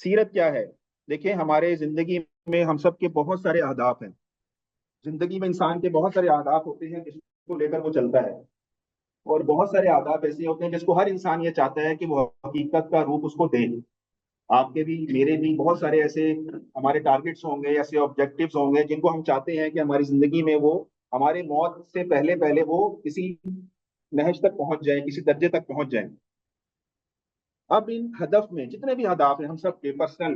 سیرت کیا ہے؟ دیکھیں، ہمارے زندگی میں ہم سب کے بہت سارے اہداف ہیں. زندگی میں انسان کے بہت سارے اہداف ہوتے ہیں جس کو لے کر وہ چلتا ہے. اور بہت سارے اہداف ایسے ہوتے ہیں جس کو ہر انسان یہ چاہتا ہے کہ وہ حقیقت کا روپ اس کو دے. آپ کے بھی میرے بھی بہت سارے ایسے ہمارے ٹارگٹس ہوں گے، ایسے آبجیکٹیوز ہوں گے جن کو ہم چاہتے ہیں کہ ہماری زندگی میں وہ ہمارے موت سے پہلے پہلے وہ کسی نہج تک پہنچ جائیں، کسی درجے تک پہنچ جائیں. اب ان ہدف میں جتنے بھی ہدف ہیں ہم سب کے پرسنل،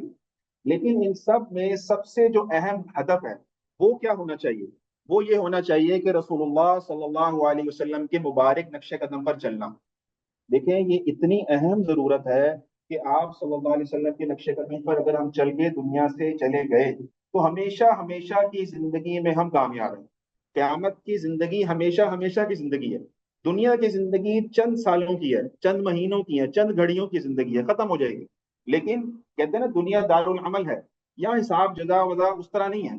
لیکن ان سب میں سب سے جو اہم ہدف ہے وہ کیا ہونا چاہیے؟ وہ یہ ہونا چاہیے کہ رسول اللہ صلی اللہ علیہ وسلم کے مبارک نقش قدم پر چلنا. دیکھیں، یہ اتنی اہم ضرورت ہے کہ آپ صلی اللہ علیہ وسلم کے نقش قدم پر اگر ہم چل کے دنیا سے چلے گئے تو ہمیشہ ہمیشہ کی زندگی میں ہم کامیاب ہیں. قیامت کی زندگی ہمیشہ ہمیشہ کی زندگی ہے. دنیا کی زندگی چند سالوں کی ہے، چند مہینوں کی ہے، چند گھڑیوں کی زندگی ہے، ختم ہو جائے گی. لیکن کہتے ہیں نا، دنیا دار العمل ہے. یہاں حساب جزا وزا اس طرح نہیں ہے.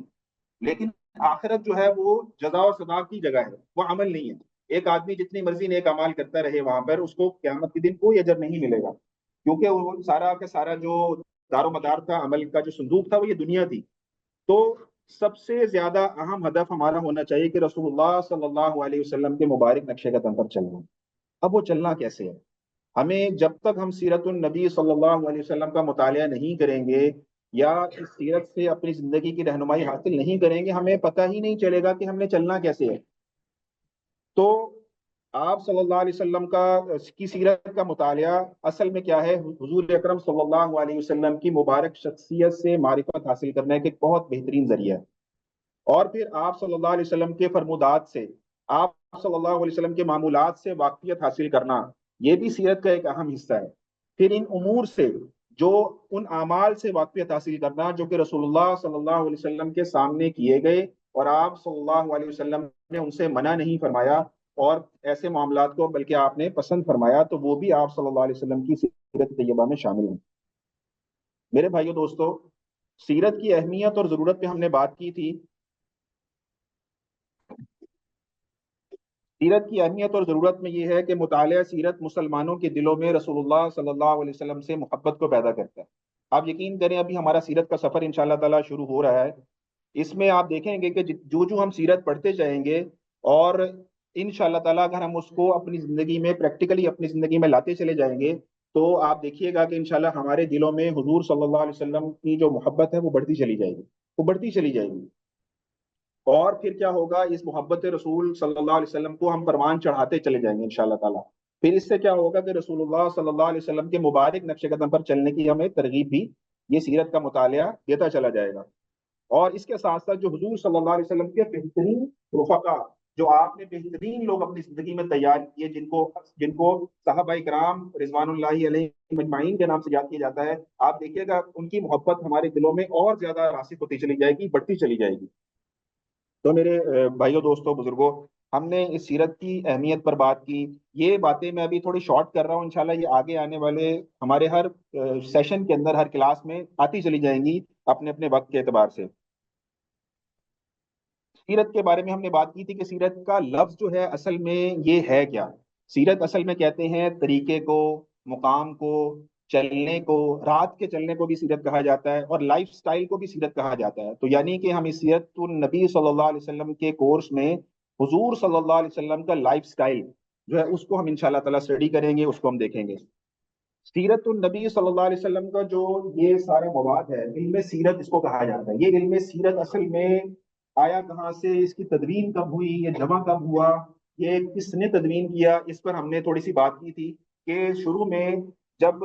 لیکن آخرت جو ہے وہ جزا اور سزا کی جگہ ہے، وہ عمل نہیں ہے. ایک آدمی جتنی مرضی نیک اعمال کرتا رہے وہاں پر اس کو قیامت کے دن کوئی اجر نہیں ملے گا، کیونکہ وہ سارا کا سارا جو دار و مدار تھا، عمل کا جو صندوق تھا، وہ یہ دنیا تھی. تو سب سے زیادہ اہم ہدف ہمارا ہونا چاہیے کہ رسول اللہ صلی اللہ علیہ وسلم کے مبارک نقشے قدم پر چلنا. اب وہ چلنا کیسے ہے؟ ہمیں جب تک ہم سیرت النبی صلی اللہ علیہ وسلم کا مطالعہ نہیں کریں گے یا اس سیرت سے اپنی زندگی کی رہنمائی حاصل نہیں کریں گے، ہمیں پتہ ہی نہیں چلے گا کہ ہم نے چلنا کیسے ہے. تو آپ صلی اللہ علیہ وسلم کی سیرت کا مطالعہ اصل میں کیا ہے؟ حضور اکرم صلی اللہ علیہ وسلم کی مبارک شخصیت سے معرفت حاصل کرنے کا ایک بہت بہترین ذریعہ ہے. اور پھر آپ صلی اللہ علیہ وسلم کے فرمودات سے، آپ صلی اللہ علیہ وسلم کے معمولات سے واقفیت حاصل کرنا، یہ بھی سیرت کا ایک اہم حصہ ہے. پھر ان امور سے، جو ان اعمال سے واقفیت حاصل کرنا جو کہ رسول اللہ صلی اللہ علیہ وسلم کے سامنے کیے گئے اور آپ صلی اللہ علیہ وسلم نے ان سے منع نہیں فرمایا، اور ایسے معاملات کو بلکہ آپ نے پسند فرمایا، تو وہ بھی آپ صلی اللہ علیہ وسلم کی سیرت طیبہ میں شامل ہیں. میرے بھائیو دوستو، سیرت کی اہمیت اور ضرورت پہ ہم نے بات کی تھی. سیرت کی اہمیت اور ضرورت میں یہ ہے کہ مطالعہ سیرت مسلمانوں کے دلوں میں رسول اللہ صلی اللہ علیہ وسلم سے محبت کو پیدا کرتا ہے. آپ یقین کریں، ابھی ہمارا سیرت کا سفر انشاءاللہ تعالی شروع ہو رہا ہے. اس میں آپ دیکھیں گے کہ جو جو ہم سیرت پڑھتے جائیں گے، اور انشاءاللہ تعالی اگر ہم اس کو اپنی زندگی میں پریکٹیکلی اپنی زندگی میں لاتے چلے جائیں گے، تو آپ دیکھیے گا کہ انشاءاللہ ہمارے دلوں میں حضور صلی اللہ علیہ وسلم کی جو محبت ہے وہ بڑھتی چلی جائے گی، وہ بڑھتی چلی جائے گی. اور پھر کیا ہوگا؟ اس محبت رسول صلی اللہ علیہ وسلم کو ہم پروان چڑھاتے چلے جائیں گے انشاءاللہ تعالیٰ. پھر اس سے کیا ہوگا کہ رسول اللہ صلی اللہ علیہ وسلم کے مبارک نقش قدم پر چلنے کی ہمیں ترغیب بھی یہ سیرت کا مطالعہ دیتا چلا جائے گا. اور اس کے ساتھ ساتھ جو حضور صلی اللہ علیہ وسلم کے بہترین رفقا، جو آپ نے بہترین لوگ اپنی زندگی میں تیار کیے، جن کو صحابہ کرام رضوان اللہ علیہ مجمعین کے نام سے یاد کیا جاتا ہے، آپ دیکھیے گا ان کی محبت ہمارے دلوں میں اور زیادہ راسخ ہوتی چلی جائے گی، بڑھتی چلی جائے گی. تو میرے بھائیوں دوستوں بزرگوں، ہم نے اس سیرت کی اہمیت پر بات کی. یہ باتیں میں ابھی تھوڑی شارٹ کر رہا ہوں، انشاءاللہ یہ آگے آنے والے ہمارے ہر سیشن کے اندر، ہر کلاس میں آتی چلی جائیں گی اپنے اپنے وقت کے اعتبار سے. سیرت کے بارے میں ہم نے بات کی تھی کہ سیرت کا لفظ جو ہے اصل میں یہ ہے کیا. سیرت اصل میں کہتے ہیں طریقے کو، مقام کو، چلنے کو. رات کے چلنے کو بھی سیرت کہا جاتا ہے، اور لائف سٹائل کو بھی سیرت کہا جاتا ہے. تو یعنی کہ ہم اس سیرت النبی صلی اللہ علیہ وسلم کے کورس میں حضور صلی اللہ علیہ وسلم کا لائف سٹائل جو ہے اس کو ہم انشاءاللہ تعالی اسٹڈی کریں گے، اس کو ہم دیکھیں گے. سیرت النبی صلی اللہ علیہ وسلم کا جو یہ سارا مواد ہے، علم سیرت اس کو کہا جاتا ہے. یہ علم سیرت اصل میں آیا کہاں سے، اس کی تدوین کب ہوئی، یہ جمع کب ہوا، یہ کس نے تدوین کیا، اس پر ہم نے تھوڑی سی بات کی تھی. کہ شروع میں جب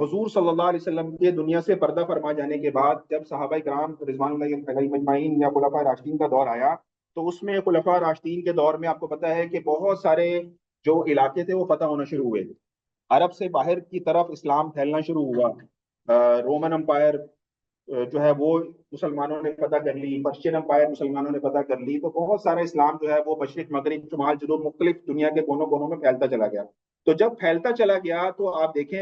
حضور صلی اللہ علیہ وسلم کے دنیا سے پردہ فرما جانے کے بعد، جب صحابہ کرام رضوان اللہ علیہم اجمعین یا خلفاء راشدین کا دور آیا، تو اس میں خلفاء راشدین کے دور میں آپ کو پتہ ہے کہ بہت سارے جو علاقے تھے وہ فتح ہونا شروع ہوئے. عرب سے باہر کی طرف اسلام پھیلنا شروع ہوا. رومن امپائر جو ہے وہ مسلمانوں نے فتح کر لی، پرشین امپائر مسلمانوں نے فتح کر لی. تو بہت سارا اسلام جو ہے وہ مشرق مغرب شمال جنوب مختلف دنیا کے کونوں کونوں میں پھیلتا چلا گیا. تو جب پھیلتا چلا گیا تو آپ دیکھیں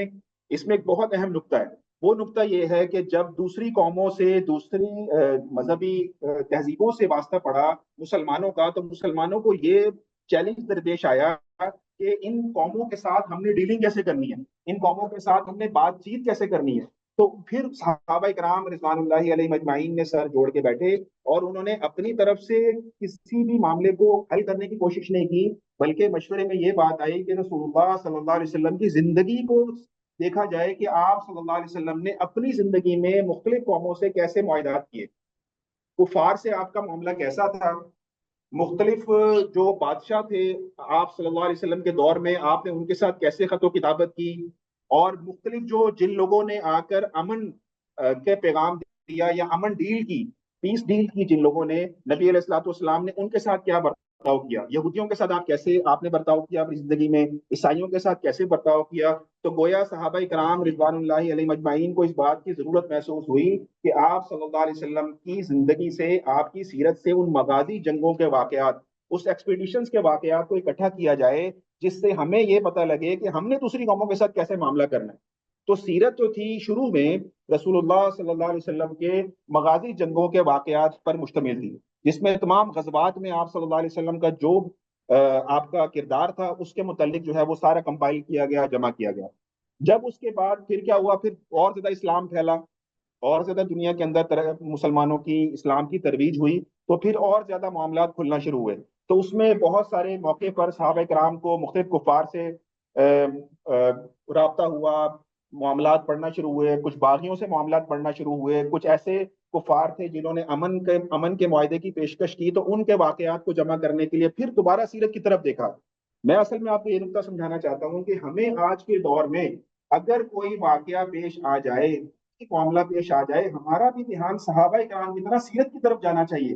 اس میں ایک بہت اہم نقطہ ہے. وہ نقطہ یہ ہے کہ جب دوسری قوموں سے، دوسری مذہبی تہذیبوں سے واسطہ پڑا مسلمانوں کا، تو مسلمانوں کو یہ چیلنج درپیش آیا کہ ان قوموں کے ساتھ ہم نے ڈیلنگ کیسے کرنی ہے، ان قوموں کے ساتھ ہم نے بات چیت کیسے کرنی ہے، تو پھر صحابہ کرام رضوان اللہ علیہ مجمعین نے سر جوڑ کے بیٹھے اور انہوں نے اپنی طرف سے کسی بھی معاملے کو حل کرنے کی کوشش نہیں کی، بلکہ مشورے میں یہ بات آئی کہ رسول اللہ صلی اللہ علیہ وسلم کی زندگی کو دیکھا جائے کہ آپ صلی اللہ علیہ وسلم نے اپنی زندگی میں مختلف قوموں سے کیسے معاہدات کیے، کفار سے آپ کا معاملہ کیسا تھا، مختلف جو بادشاہ تھے آپ صلی اللہ علیہ وسلم کے دور میں آپ نے ان کے ساتھ کیسے خط و کتابت کی، اور مختلف جو جن لوگوں نے آ کر امن کے پیغام دیا یا امن ڈیل کی، پیس ڈیل کی، جن لوگوں نے نبی علیہ الصلوۃ والسلام نے ان کے ساتھ کیا برتاؤ کیا، یہودیوں کے ساتھ آپ نے برتاؤ کیا اپنی زندگی میں، عیسائیوں کے ساتھ کیسے برتاؤ کیا، تو گویا صحابہ کرام رضوان اللہ علیہ مجمعین کو اس بات کی ضرورت محسوس ہوئی کہ آپ صلی اللہ علیہ وسلم کی زندگی سے، آپ کی سیرت سے ان مغازی جنگوں کے واقعات، اس ایکسپیڈیشنز کے واقعات کو اکٹھا کیا جائے، جس سے ہمیں یہ پتہ لگے کہ ہم نے دوسری قوموں کے ساتھ کیسے معاملہ کرنا ہے۔ تو سیرت جو تھی شروع میں رسول اللہ صلی اللہ علیہ وسلم کے مغازی جنگوں کے واقعات پر مشتمل تھی، جس میں تمام غزوات میں آپ صلی اللہ علیہ وسلم کا جو آپ کا کردار تھا اس کے متعلق جو ہے وہ سارا کمپائل کیا گیا، جمع کیا گیا۔ جب اس کے بعد پھر کیا ہوا، پھر اور زیادہ اسلام پھیلا، اور زیادہ دنیا کے اندر مسلمانوں کی اسلام کی ترویج ہوئی، تو پھر اور زیادہ معاملات کھلنا شروع ہوئے، تو اس میں بہت سارے موقع پر صحابہ کرام کو مختلف کفار سے رابطہ ہوا، معاملات پڑھنا شروع ہوئے، کچھ باغیوں سے معاملات پڑھنا شروع ہوئے، کچھ ایسے کفار تھے جنہوں نے امن کے معاہدے کی پیشکش کی، تو ان کے واقعات کو جمع کرنے کے لیے پھر دوبارہ سیرت کی طرف دیکھا۔ میں اصل میں آپ کو یہ نقطہ سمجھانا چاہتا ہوں کہ ہمیں آج کے دور میں اگر کوئی واقعہ پیش آ جائے، معاملہ پیش آ جائے، ہمارا بھی دھیان صحابہ کرام کی طرح سیرت کی طرف جانا چاہیے،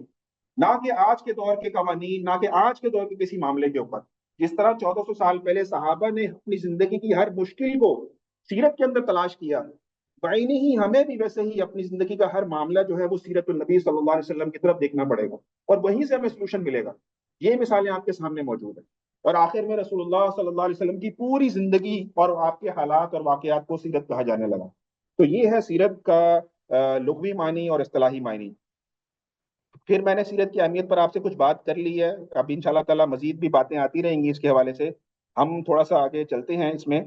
نہ کہ آج کے دور کے قوانین، نہ کہ آج کے دور کے کسی معاملے کے اوپر۔ جس طرح 1400 سال پہلے صحابہ نے اپنی زندگی کی ہر مشکل کو سیرت کے اندر تلاش کیا، بعینی ہی ہمیں بھی ویسے ہی اپنی زندگی کا ہر معاملہ جو ہے وہ سیرت النبی صلی اللہ علیہ وسلم کی طرف دیکھنا پڑے گا، اور وہیں سے ہمیں سلوشن ملے گا۔ یہ مثالیں آپ کے سامنے موجود ہیں، اور آخر میں رسول اللہ صلی اللہ علیہ وسلم کی پوری زندگی اور آپ کے حالات اور واقعات کو سیرت کہا جانے لگا۔ تو یہ ہے سیرت کا لغوی معنی اور اصطلاحی معنی۔ پھر میں نے سیرت کی اہمیت پر آپ سے کچھ بات کر لی ہے، اب ان شاء اللہ تعالیٰ مزید بھی باتیں آتی رہیں گی اس کے حوالے سے، ہم تھوڑا سا آگے چلتے ہیں اس میں۔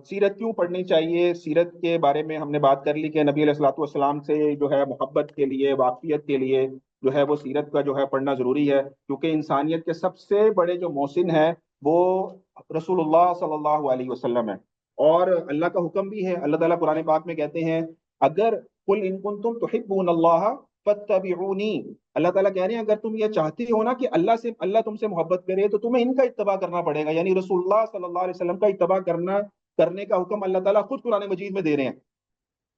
سیرت کیوں پڑھنی چاہیے، سیرت کے بارے میں ہم نے بات کر لی کہ نبی علیہ الصلوۃ والسلام سے جو ہے محبت کے لیے، واقفیت کے لیے جو ہے وہ سیرت کا جو ہے پڑھنا ضروری ہے، کیونکہ انسانیت کے سب سے بڑے جو محسن ہیں وہ رسول اللہ صلی اللہ علیہ وسلم ہے، اور اللہ کا حکم بھی ہے، اللہ تعالیٰ قرآن پاک میں کہتے ہیں اگر قل ان کنتم تحبون اللہ فاتبعونی، اللہ تعالیٰ کہہ رہے ہیں اگر تم یہ چاہتے ہو نا کہ اللہ تم سے محبت کرے تو تمہیں ان کا اتباع کرنا پڑے گا، یعنی رسول اللہ صلی اللہ علیہ وسلم کا اتباع کرنے کا حکم اللہ تعالیٰ خود قرآن مجید میں دے رہے ہیں۔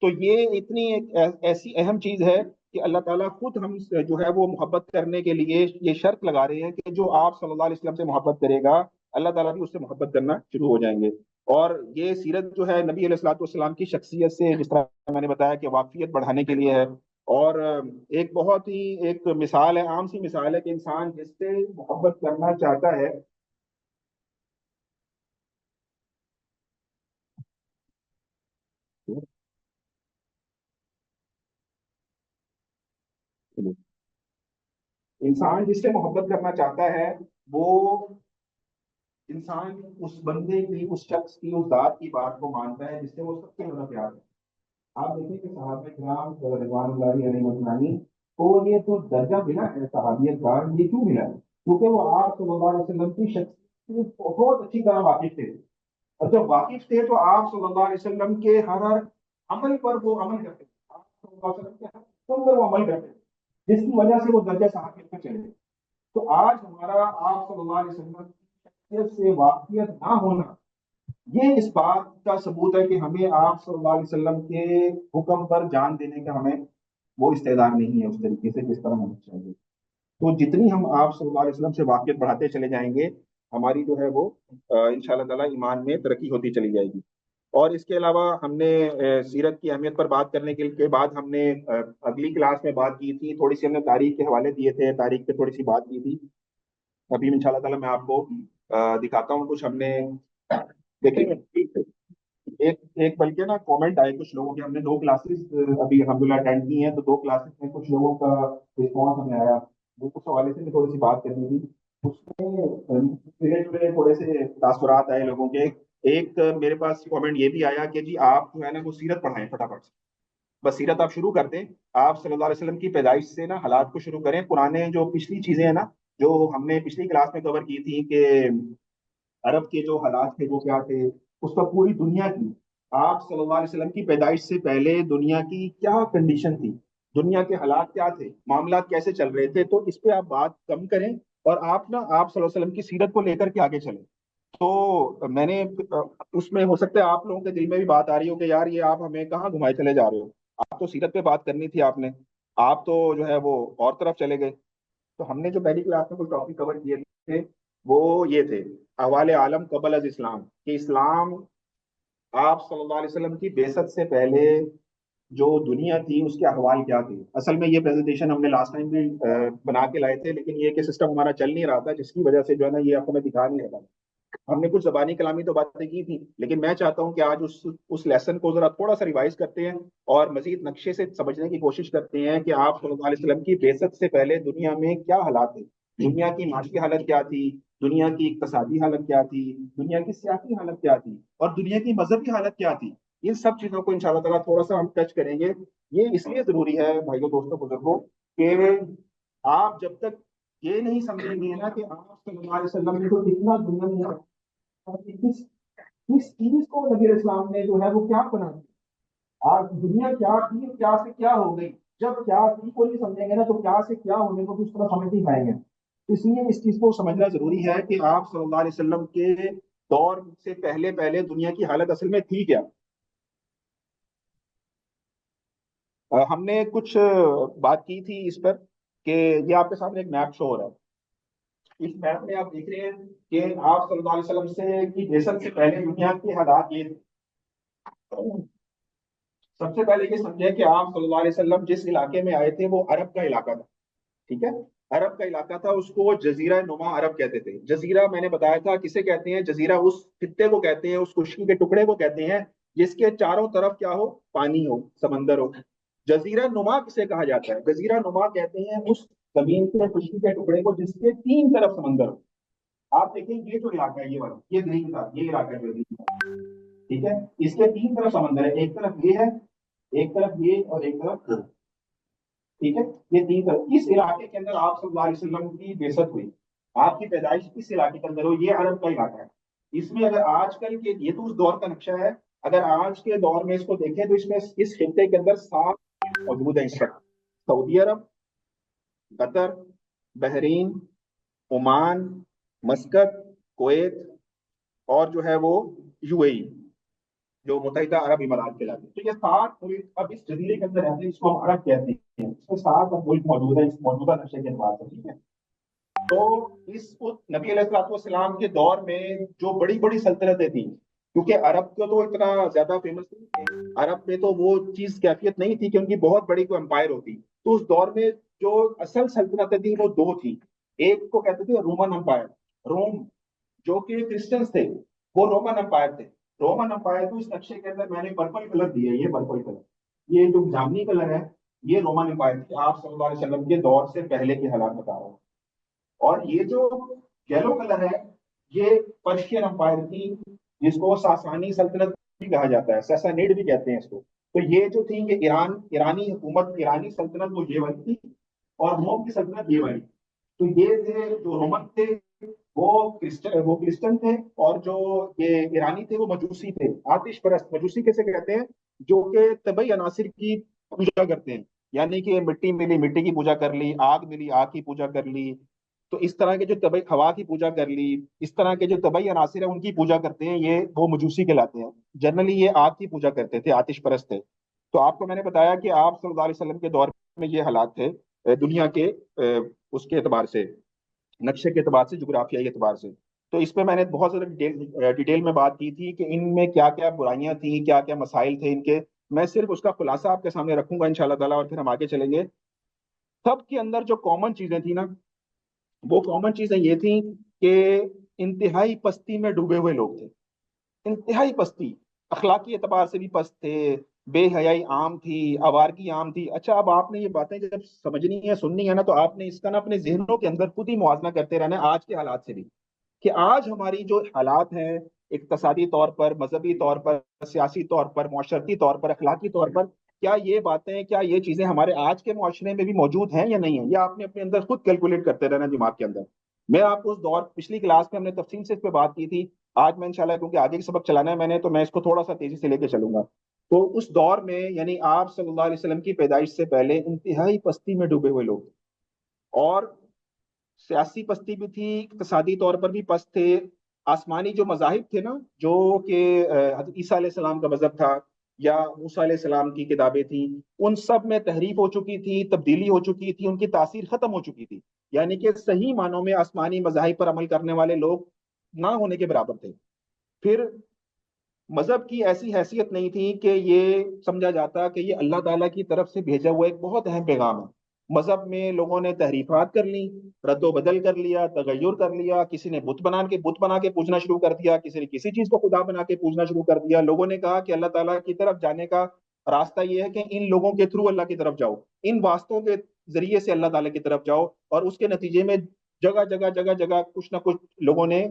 تو یہ اتنی ایک ایسی اہم چیز ہے کہ اللہ تعالیٰ خود ہم سے جو ہے وہ محبت کرنے کے لیے یہ شرط لگا رہے ہیں کہ جو آپ صلی اللہ علیہ وسلم سے محبت کرے گا اللہ تعالیٰ بھی اس سے محبت کرنا شروع ہو جائیں گے۔ اور یہ سیرت جو ہے نبی علیہ الصلوۃ والسلام کی شخصیت سے، جس طرح میں نے بتایا کہ واقفیت بڑھانے کے لیے ہے، اور ایک بہت ہی ایک مثال ہے، عام سی مثال ہے کہ انسان جس سے محبت کرنا چاہتا ہے، انسان جس سے محبت کرنا چاہتا ہے وہ انسان اس بندے کی، اس شخص کی، اس ذات کی بات کو مانتا ہے جس سے وہ سب سے زیادہ پیار ہے۔ آپ دیکھیں کہ صحابہ کرام رضوان اللہ علیہ مجمعین کو یہ تو درجہ ملا ہے صحابیت کا، یہ کیوں ملا ہے؟ کیونکہ وہ آپ صلی اللہ علیہ وسلم کی شخصیت سے بہت اچھی طرح واقف تھے، اور جب واقف تھے تو آپ صلی اللہ علیہ وسلم کے ہر عمل پر وہ عمل کرتے تھے، آپ صلی اللہ علیہ وسلم کے ہر حکم پر وہ عمل کرتے تھے، جس کی وجہ سے وہ درجہ صحابیت میں چلے گئے۔ تو آج ہمارا آپ صلی اللہ علیہ وسلم کی شخصیت سے واقفیت نہ ہونا، یہ اس بات کا ثبوت ہے کہ ہمیں آپ صلی اللہ علیہ وسلم کے حکم پر جان دینے کا ہمیں وہ استعداد نہیں ہے اس طریقے سے جس طرح ہونا چاہیے۔ تو جتنی ہم آپ صلی اللہ علیہ وسلم سے واقفیت بڑھاتے چلے جائیں گے، ہماری جو ہے وہ ان شاء اللہ تعالیٰ ایمان میں ترقی ہوتی چلی جائے گی۔ اور اس کے علاوہ ہم نے سیرت کی اہمیت پر بات کرنے کے بعد ہم نے اگلی کلاس میں بات کی تھی، تھوڑی سی ہم نے تاریخ کے حوالے دیے تھے، تاریخ پہ تھوڑی سی بات کی تھی۔ ابھی ان شاء اللہ تعالیٰ میں آپ کو دکھاتا ہوں کچھ ہم نے دیکھیں ایک ایک بلکہ نا کامنٹ آئے کچھ لوگوں کے، ہم نے 2 کلاسز ابھی الحمدللہ اٹینڈ کی ہیں، تو 2 کلاسز میں کچھ لوگوں کا رسپانس ہمیں آیا وہ اس حوالے سے بھی تھوڑی سی بات کرنی تھی. اس میں ملے جلے تھوڑے سے تاثرات آئے لوگوں کے. ایک میرے پاس کامنٹ یہ بھی آیا کہ جی آپ جو ہے نا وہ سیرت پڑھائیں فٹافٹ سے. بس سیرت آپ شروع کر دیں. آپ صلی اللہ علیہ وسلم کی پیدائش سے نا حالات کو شروع کریں. پرانے جو پچھلی چیزیں ہیں نا جو ہم نے پچھلی کلاس میں کور کی تھی کہ عرب کے جو حالات تھے وہ کیا تھے، اس کا پوری دنیا کی آپ صلی اللہ علیہ وسلم کی پیدائش سے پہلے دنیا کی کیا کنڈیشن تھی، دنیا کے حالات کیا تھے، معاملات کیسے چل رہے تھے. تو اس پہ آپ بات کم کریں اور آپ نا آپ صلی اللہ علیہ وسلم کی سیرت کو لے کر کے آگے چلیں. تو میں نے اس میں ہو سکتا ہے آپ لوگوں کے دل میں بھی بات آ رہی ہو کہ یار یہ آپ ہمیں کہاں گھمائے چلے جا رہے ہو، آپ تو سیرت پہ بات کرنی تھی آپ نے، آپ تو جو ہے وہ اور طرف چلے گئے. تو ہم نے جو پہلی کلاس میں کوئی ٹاپک کور کیے تھے وہ یہ تھے احوال عالم قبل از اسلام، کہ اسلام آپ صلی اللہ علیہ وسلم کی بعثت سے پہلے جو دنیا تھی اس کے احوال کیا تھے. اصل میں یہ پریزنٹیشن ہم نے لاسٹ ٹائم بھی بنا کے لائے تھے، لیکن یہ کہ سسٹم ہمارا چل نہیں رہا تھا جس کی وجہ سے جو ہے نا یہ آپ کو میں دکھا نہیں رہا. ہم نے کچھ زبانی کلامی تو باتیں کی تھی، لیکن میں چاہتا ہوں کہ آج اس لیسن کو ذرا تھوڑا سا ریوائز کرتے ہیں اور مزید نقشے سے سمجھنے کی کوشش کرتے ہیں کہ آپ صلی اللہ علیہ وسلم کی بعثت سے پہلے دنیا میں کیا حالات تھے، دنیا کی معاشی حالت کیا تھی، دنیا کی اقتصادی حالت کیا تھی، دنیا کی سیاسی حالت کیا تھی، اور دنیا کی مذہبی حالت کیا تھی. ان سب چیزوں کو انشاءاللہ تعالیٰ تھوڑا سا ہم ٹچ کریں گے. یہ اس لیے ضروری ہے بھائیوں دوستوں بزرگوں کہ آپ جب تک یہ نہیں سمجھیں گے نا کہ آپ صلی اللہ علیہ وسلم نے تو اتنا دنیا میں اس چیز کو نبی اسلام نے جو ہے وہ کیا بنا دیا. آج دنیا کیا تھی، کیا سے کیا ہو گئی. جب کیا تھی کو نہیں سمجھیں گے نا تو کیا سے کیا ہونے کو بھی اس طرح سمجھ نہیں پائیں گے. اس لیے اس چیز کو سمجھنا ضروری ہے کہ آپ صلی اللہ علیہ وسلم کے دور سے پہلے پہلے دنیا کی حالت اصل میں تھی کیا. ہم نے کچھ بات کی تھی اس پر کہ یہ آپ کے سامنے ایک میپ شو ہو رہا ہے. اس میپ میں آپ دیکھ رہے ہیں کہ آپ صلی اللہ علیہ وسلم سے کی بعثت سے پہلے دنیا کے حالات یہ تھے. سب سے پہلے یہ سمجھے کہ آپ صلی اللہ علیہ وسلم جس علاقے میں آئے تھے وہ عرب کا علاقہ تھا. ٹھیک ہے، عرب کا علاقہ تھا، اس کو جزیرہ نما عرب کہتے تھے. جزیرہ میں نے بتایا تھا کسے کہتے ہیں، جزیرہ اس خطے کو کہتے ہیں، اس خشکی کے ٹکڑے کو کہتے ہیں جس کے چاروں طرف کیا ہو، پانی ہو، سمندر ہو. جزیرہ نما کسے کہا جاتا ہے، جزیرہ نما کہتے ہیں اس زمین کے خشکی کے ٹکڑے کو جس کے تین طرف سمندر ہو. آپ دیکھیں یہ جو علاقہ ہے یہ والا یہ گرین تھا، یہ علاقہ جو green تھا. ٹھیک ہے، اس کے تین طرف سمندر ہے، ایک طرف یہ ہے، ایک طرف یہ، اور ایک طرف وہ. ٹھیک ہے، یہ تین طرف اس علاقے کے اندر آپ صلی اللہ علیہ وسلم کی بعثت ہوئی. آپ کی پیدائش اس علاقے کے اندر ہو. یہ عرب کا علاقہ ہے. اس میں اگر آج کل کے یہ تو اس دور کا نقشہ ہے، اگر آج کے دور میں اس کو دیکھیں تو اس میں اس خطے کے اندر 7 موجود ہیں اس وقت: سعودی عرب، قطر، بحرین، عمان، مسقط، کویت، اور جو ہے وہ یو اے ای، جو متحدہ عرب امارات کے علاقے. تو یہ 7 ملک اب اس جزیرے کے اندر رہتے ہیں، اس کو ہم عرب کہتے ہیں. اس میں 7 ملک موجود ہیں اس موجودہ نقشے کے اعتبار سے. ٹھیک ہے، تو اس نبی علیہ الصلوۃ والسلام کے دور میں جو بڑی بڑی سلطنتیں تھیں، کیونکہ عرب کو تو اتنا زیادہ فیمس نہیں تھے، عرب میں تو وہ چیز کیفیت نہیں تھی کہ ان کی بہت بڑی کوئی امپائر ہوتی. تو اس دور میں جو اصل سلطنتیں تھیں وہ دو تھیں. ایک کو کہتے تھے رومن امپائر، روم، جو کہ کرسچنس تھے، وہ رومن امپائر تھے. رومن امپائر کو اس نقشے کے اندر میں نے پرپل کلر دیا ہے، یہ پرپل کلر، یہ جو جامنی کلر ہے یہ رومن امپائر تھے. آپ صلی اللہ علیہ وسلم کے دور سے پہلے کے حالات بتا رہا ہوں. اور یہ جو یلو کلر ہے یہ پرشین امپائر تھی، جس کو ساسانی سلطنت بھی کہا جاتا ہے، ساسانیڈ بھی کہتے ہیں اس کو. تو یہ جو تھی یہ ایرانی حکومت، ایرانی سلطنت وہ یہ والی تھی، اور روم کی سلطنت یہ والی. تو یہ تھے جو رومن تھے وہ کرسچن تھے، اور جو یہ ایرانی تھے وہ مجوسی تھے، آتش پرست. مجوسی کیسے کہتے ہیں، جو کہ طبعی عناصر کی پوجا کرتے ہیں، یعنی کہ مٹی ملی مٹی کی پوجا کر لی، آگ ملی آگ کی پوجا کر لی. تو اس طرح کے جو طبعی ہوا کی پوجا کر لی، اس طرح کے جو طبعی عناصر ہیں ان کی پوجا کرتے ہیں، یہ وہ مجوسی کہلاتے ہیں. جنرلی یہ آگ کی پوجا کرتے تھے، آتش پرست تھے. تو آپ کو میں نے بتایا کہ آپ صلی اللہ علیہ وسلم کے دور میں یہ حالات تھے دنیا کے اس کے اعتبار سے، نقشے کے اعتبار سے، جغرافیائی اعتبار سے. تو اس پہ میں نے بہت زیادہ ڈیٹیل میں بات کی تھی کہ ان میں کیا کیا برائیاں تھیں، کیا کیا مسائل تھے ان کے. میں صرف اس کا خلاصہ آپ کے سامنے رکھوں گا انشاءاللہ تعالیٰ، اور پھر ہم آگے چلیں گے. سب کے اندر جو کامن چیزیں تھیں نا، وہ کامن چیزیں یہ تھیں کہ انتہائی پستی میں ڈوبے ہوئے لوگ تھے. انتہائی پستی، اخلاقی اعتبار سے بھی پست تھے، بے حیائی عام تھی، آوارگی عام تھی۔ اچھا اب آپ نے یہ باتیں جب سمجھنی ہے سننی ہے نا، تو آپ نے اس کا نا اپنے ذہنوں کے اندر خود ہی موازنہ کرتے رہنا ہے آج کے حالات سے بھی، کہ آج ہماری جو حالات ہیں اقتصادی طور پر، مذہبی طور پر، سیاسی طور پر، معاشرتی طور پر، اخلاقی طور پر، کیا یہ باتیں، کیا یہ چیزیں ہمارے آج کے معاشرے میں بھی موجود ہیں یا نہیں ہیں؟ یہ آپ نے اپنے اندر خود کیلکولیٹ کرتے رہنا دماغ کے اندر۔ میں آپ کو اس دور، پچھلی کلاس میں ہم نے تفصیل سے اس پہ بات کی تھی، آج میں انشاءاللہ کیونکہ آگے کی سبق چلانا ہے میں نے، تو میں اس کو تھوڑا سا تیزی سے لے کے چلوں گا۔ تو اس دور میں یعنی آپ صلی اللہ علیہ وسلم کی پیدائش سے پہلے انتہائی پستی میں ڈوبے ہوئے لوگ، اور سیاسی پستی بھی تھی، اقتصادی طور پر بھی پست تھے۔ آسمانی جو مذاہب تھے نا، جو کہ حضرت عیسیٰ علیہ السلام کا مذہب تھا یا موسیٰ علیہ السلام کی کتابیں تھیں، ان سب میں تحریف ہو چکی تھی، تبدیلی ہو چکی تھی، ان کی تاثیر ختم ہو چکی تھی، یعنی کہ صحیح معنوں میں آسمانی مذاہب پر عمل کرنے والے لوگ نہ ہونے کے برابر تھے۔ پھر مذہب کی ایسی حیثیت نہیں تھی کہ یہ سمجھا جاتا کہ یہ اللہ تعالیٰ کی طرف سے بھیجا ہوا ایک بہت اہم پیغام ہے۔ مذہب میں لوگوں نے تحریفات کر لی، رد و بدل کر لیا، تغیر کر لیا، کسی نے بت بنا کے پوجنا شروع کر دیا، کسی نے کسی چیز کو خدا بنا کے پوجنا شروع کر دیا۔ لوگوں نے کہا کہ اللہ تعالیٰ کی طرف جانے کا راستہ یہ ہے کہ ان لوگوں کے تھرو اللہ کی طرف جاؤ، ان واسطوں کے ذریعے سے اللہ تعالیٰ کی طرف جاؤ، اور اس کے نتیجے میں جگہ جگہ جگہ جگہ کچھ نہ کچھ لوگوں نے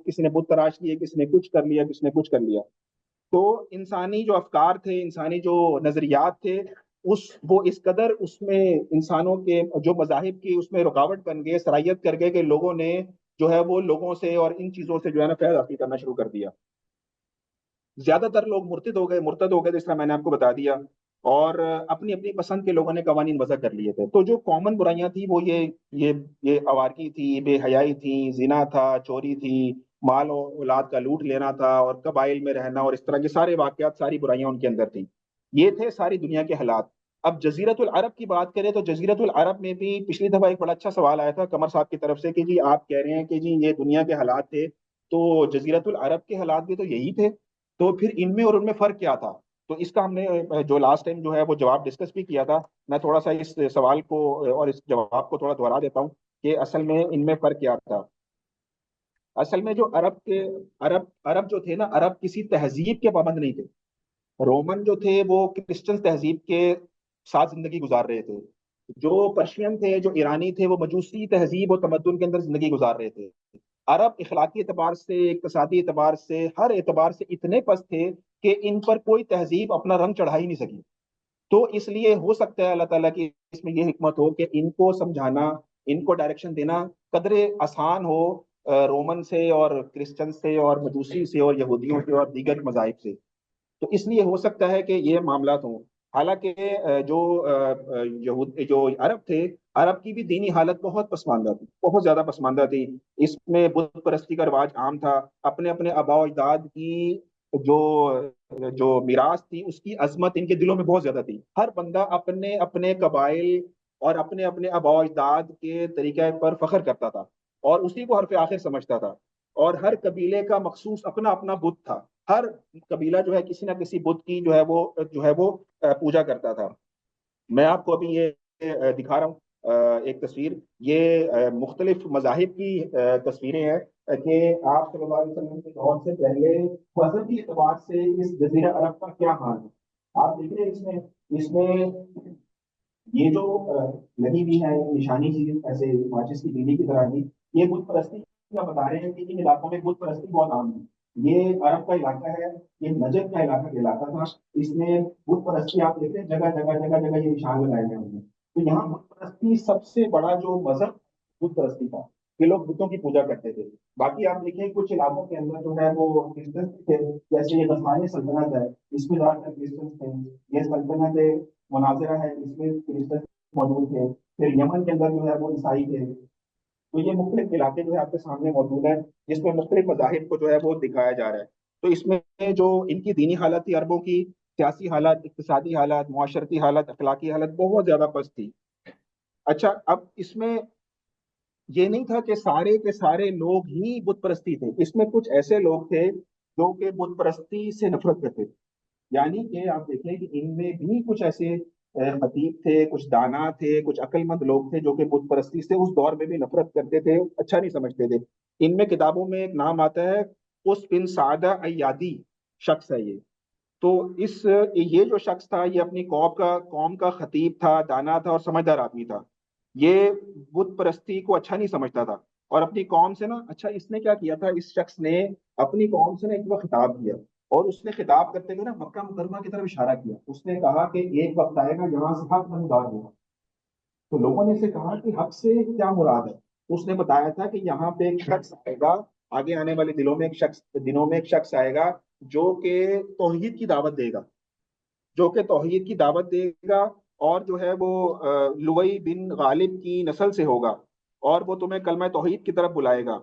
کسی نے بت تراش لیے، کسی نے کچھ کر لیا، کسی نے کچھ کر لیا۔ تو انسانی جو افکار تھے، انسانی جو نظریات تھے، وہ اس قدر اس میں انسانوں کے جو مذاہب کی اس میں رکاوٹ بن گئے، سرایت کر گئے، کہ لوگوں نے جو ہے وہ لوگوں سے اور ان چیزوں سے جو ہے نا فیض حاصل کرنا شروع کر دیا۔ زیادہ تر لوگ مرتد ہو گئے جس طرح میں نے آپ کو بتا دیا، اور اپنی اپنی پسند کے لوگوں نے قوانین وضع کر لیے تھے۔ تو جو کامن برائیاں تھیں وہ یہ آوارگی تھی، بے حیائی تھی، زنا تھا، چوری تھی، مال و اولاد کا لوٹ لینا تھا، اور قبائل میں رہنا، اور اس طرح کے سارے واقعات، ساری برائیاں ان کے اندر تھیں۔ یہ تھے ساری دنیا کے حالات۔ اب جزیرت العرب کی بات کریں تو جزیرت العرب میں بھی پچھلی دفعہ ایک بڑا اچھا سوال آیا تھا قمر صاحب کی طرف سے، کہ جی آپ کہہ رہے ہیں کہ جی یہ دنیا کے حالات تھے، تو جزیرت العرب کے حالات بھی تو یہی تھے، تو پھر ان میں اور ان میں فرق کیا تھا؟ تو اس کا ہم نے جو لاسٹ ٹائم جو ہے وہ جواب ڈسکس بھی کیا تھا۔ میں تھوڑا سا اس سوال کو اور اس جواب کو تھوڑا دوہرا دیتا ہوں کہ اصل میں ان میں فرق کیا تھا۔ اصل میں جو عرب جو تھے نا، عرب کسی تہذیب کے پابند نہیں تھے۔ رومن جو تھے وہ کرسچن تہذیب کے ساتھ زندگی گزار رہے تھے۔ جو پرشین تھے، جو ایرانی تھے، وہ مجوسی تہذیب اور تمدن کے اندر زندگی گزار رہے تھے۔ عرب اخلاقی اعتبار سے، اقتصادی اعتبار سے، ہر اعتبار سے اتنے پست تھے کہ ان پر کوئی تہذیب اپنا رنگ چڑھا ہی نہیں سکی۔ تو اس لیے ہو سکتا ہے اللہ تعالیٰ کی اس میں یہ حکمت ہو کہ ان کو سمجھانا، ان کو ڈائریکشن دینا قدرے آسان ہو رومن سے اور کرسچن سے اور مجوسی سے اور یہودیوں سے اور دیگر مذاہب سے۔ تو اس لیے ہو سکتا ہے کہ یہ معاملات ہوں۔ حالانکہ جو عرب تھے، عرب کی بھی دینی حالت بہت پسماندہ تھی، بہت زیادہ پسماندہ تھی۔ اس میں بت پرستی کا رواج عام تھا، اپنے اپنے آباء و اجداد کی جو جو میراث تھی اس کی عظمت ان کے دلوں میں بہت زیادہ تھی۔ ہر بندہ اپنے اپنے قبائل اور اپنے اپنے آباء و اجداد کے طریقہ پر فخر کرتا تھا، اور اسی کو حرف آخر سمجھتا تھا، اور ہر قبیلے کا مخصوص اپنا اپنا بت تھا۔ ہر قبیلہ جو ہے کسی نہ کسی بت کی جو ہے وہ پوجا کرتا تھا۔ میں آپ کو ابھی یہ دکھا رہا ہوں ایک تصویر، یہ مختلف مذاہب کی تصویریں ہیں کہ آپ صلی اللہ علیہ وسلم کے دور سے پہلے مذہبی اعتبار سے اس جزیرہ عرب کا کیا حال ہے۔ آپ دیکھ رہے ہیں اس میں یہ جو لگی ہوئی ہے نشانی کی، ایسے ماچس کی تیلی کی طرح کی، یہ بت پرستی کا بتا رہے ہیں کہ ان علاقوں میں بت پرستی بہت عام ہے۔ یہ عرب کا علاقہ ہے، یہ نجد کا علاقہ تھا۔ اس میں بت پرستی آپ دیکھتے ہیں جگہ جگہ جگہ جگہ یہ نشان لگائے گئے ہوں گے۔ تو یہاں بت پرستی سب سے بڑا جو مذہب بت پرستی تھا، یہ لوگ بتوں کی پوجا کرتے تھے۔ باقی آپ دیکھیں کچھ علاقوں کے اندر جو ہے وہ کرسچن تھے، جیسے یہ غسانی سلطنت ہے، اس میں زیادہ تر کرسچن تھے۔ یہ سلطنت مناظرہ ہے، اس میں کرسچن موجود تھے۔ پھر یمن کے اندر جو ہے وہ عیسائی تھے۔ تو یہ مختلف علاقے جو ہے آپ کے سامنے موجود ہیں، جس میں مختلف مذاہب کو جو ہے وہ دکھایا جا رہا ہے۔ تو اس میں جو ان کی دینی حالت تھی عربوں کی، سیاسی حالت، اقتصادی حالت، معاشرتی حالت، اخلاقی حالت بہت زیادہ پست تھی۔ اچھا اب اس میں یہ نہیں تھا کہ سارے کے سارے لوگ ہی بت پرستی تھے، اس میں کچھ ایسے لوگ تھے جو کہ بت پرستی سے نفرت کرتے تھے۔ یعنی کہ آپ دیکھیں کہ ان میں بھی کچھ ایسے خطیب تھے، کچھ دانا تھے، کچھ عقل مند لوگ تھے جو کہ بت پرستی سے اس دور میں بھی نفرت کرتے تھے، اچھا نہیں سمجھتے تھے۔ ان میں کتابوں میں ایک نام آتا ہے، اس بن سعدہ ایادی شخص ہے یہ۔ تو یہ جو شخص تھا یہ اپنی قوم کا خطیب تھا، دانا تھا اور سمجھدار آدمی تھا. یہ بت پرستی کو اچھا نہیں سمجھتا تھا. اور اپنی قوم سے نا، اچھا اس نے کیا کیا تھا، اس شخص نے اپنی قوم سے نا ایک بار خطاب کیا. اور اس نے خطاب کرتے ہوئے نا مکہ مکرمہ کی طرف اشارہ کیا. اس نے کہا کہ ایک وقت آئے گا یہاں سے حق نمودار ہوگا. تو لوگوں نے اسے کہا کہ حق سے کیا مراد ہے. تو اس نے بتایا تھا کہ یہاں پہ ایک شخص آئے گا، آگے آنے والے دنوں میں ایک شخص آئے گا جو کہ توحید کی دعوت دے گا، جو کہ توحید کی دعوت دے گا. اور جو ہے وہ لوئی بن غالب کی نسل سے ہوگا، اور وہ تمہیں کلمہ توحید کی طرف بلائے گا.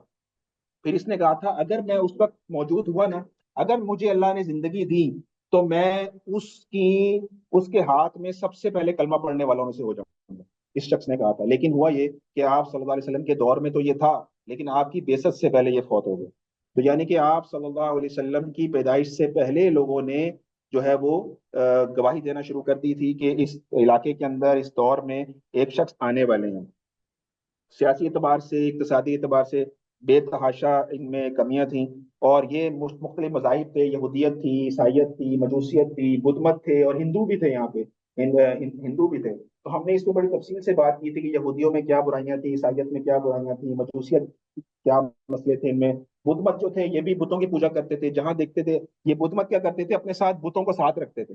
پھر اس نے کہا تھا اگر میں اس وقت موجود ہوا نا، اگر مجھے اللہ نے زندگی دی تو میں اس کی اس کے ہاتھ میں سب سے پہلے کلمہ پڑھنے والوں میں سے ہو جاؤں گا. اس شخص نے کہا تھا. لیکن ہوا یہ کہ آپ صلی اللہ علیہ وسلم کے دور میں تو یہ تھا، لیکن آپ کی بعثت سے پہلے یہ فوت ہو گئے. تو یعنی کہ آپ صلی اللہ علیہ وسلم کی پیدائش سے پہلے لوگوں نے جو ہے وہ گواہی دینا شروع کر دی تھی کہ اس علاقے کے اندر اس دور میں ایک شخص آنے والے ہیں. سیاسی اعتبار سے، اقتصادی اعتبار سے بے تحاشا ان میں کمیاں تھیں. اور یہ مختلف مذاہب تھے، یہودیت تھی، عیسائیت تھی، مجوسیت تھی، بدھ مت تھے، اور ہندو بھی تھے یہاں پہ. ہندو بھی تھے. تو ہم نے اس کو بڑی تفصیل سے بات کی تھی کہ یہودیوں میں کیا برائیاں تھیں، عیسائیت میں کیا برائیاں تھیں، مجوسیت کیا مسئلے تھے ان میں. بدھ مت جو تھے یہ بھی بتوں کی پوجا کرتے تھے. جہاں دیکھتے تھے یہ بدھ مت کیا کرتے تھے، اپنے ساتھ بتوں کو ساتھ رکھتے تھے،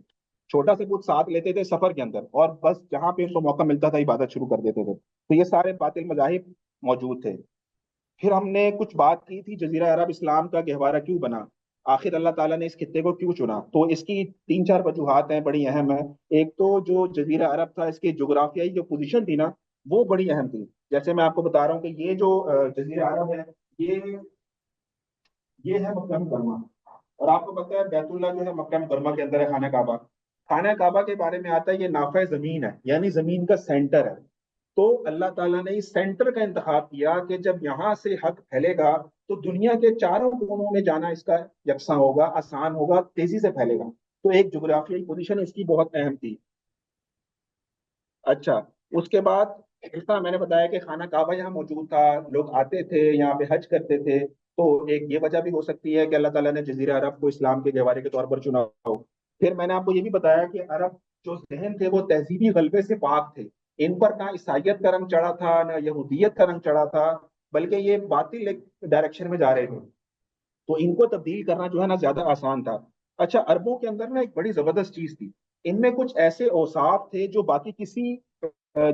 چھوٹا سا بت ساتھ لیتے تھے سفر کے اندر، اور بس جہاں پہ ان کو موقع ملتا تھا عبادت شروع کر دیتے تھے. تو یہ سارے باطل مذاہب موجود تھے. پھر ہم نے کچھ بات کی تھی جزیرہ عرب اسلام کا گہوارہ کیوں بنا، آخر اللہ تعالیٰ نے اس خطے کو کیوں چنا. تو اس کی تین چار وجوہات ہیں، بڑی اہم ہیں. ایک تو جو جزیرہ عرب تھا اس کی جغرافیائی جو پوزیشن تھی نا، وہ بڑی اہم تھی. جیسے میں آپ کو بتا رہا ہوں کہ یہ جو جزیرہ عرب ہے، یہ یہ ہے مکہ مکرمہ. اور آپ کو پتا ہے بیت اللہ جو ہے مکہ مکرمہ کے اندر ہے، خانہ کعبہ. خانہ کعبہ کے بارے میں آتا ہے یہ نافع زمین ہے، یعنی زمین کا سینٹر ہے. تو اللہ تعالیٰ نے اس سینٹر کا انتخاب کیا کہ جب یہاں سے حق پھیلے گا تو دنیا کے چاروں کونوں میں جانا اس کا یکساں ہوگا، آسان ہوگا، تیزی سے پھیلے گا. تو ایک جغرافیائی پوزیشن اس کی بہت اہم تھی. اچھا، اس کے بعد جس طرح میں نے بتایا کہ خانہ کعبہ یہاں موجود تھا، لوگ آتے تھے یہاں پہ حج کرتے تھے. تو ایک یہ وجہ بھی ہو سکتی ہے کہ اللہ تعالیٰ نے جزیرہ عرب کو اسلام کے گہوارے کے طور پر چنا ہو. پھر میں نے آپ کو یہ بھی بتایا کہ عرب جو ذہن تھے وہ تہذیبی غلبے سے پاک تھے. ان پر نہ عیسائیت کا رنگ چڑھا تھا نہ یہودیت کا رنگ چڑھا تھا، بلکہ یہ باطل ایک ڈائریکشن میں جا رہے تھے. تو ان کو تبدیل کرنا جو ہے نا زیادہ آسان تھا. اچھا، عربوں کے اندر نا ایک بڑی زبردست چیز تھی، ان میں کچھ ایسے اوصاف تھے جو باقی کسی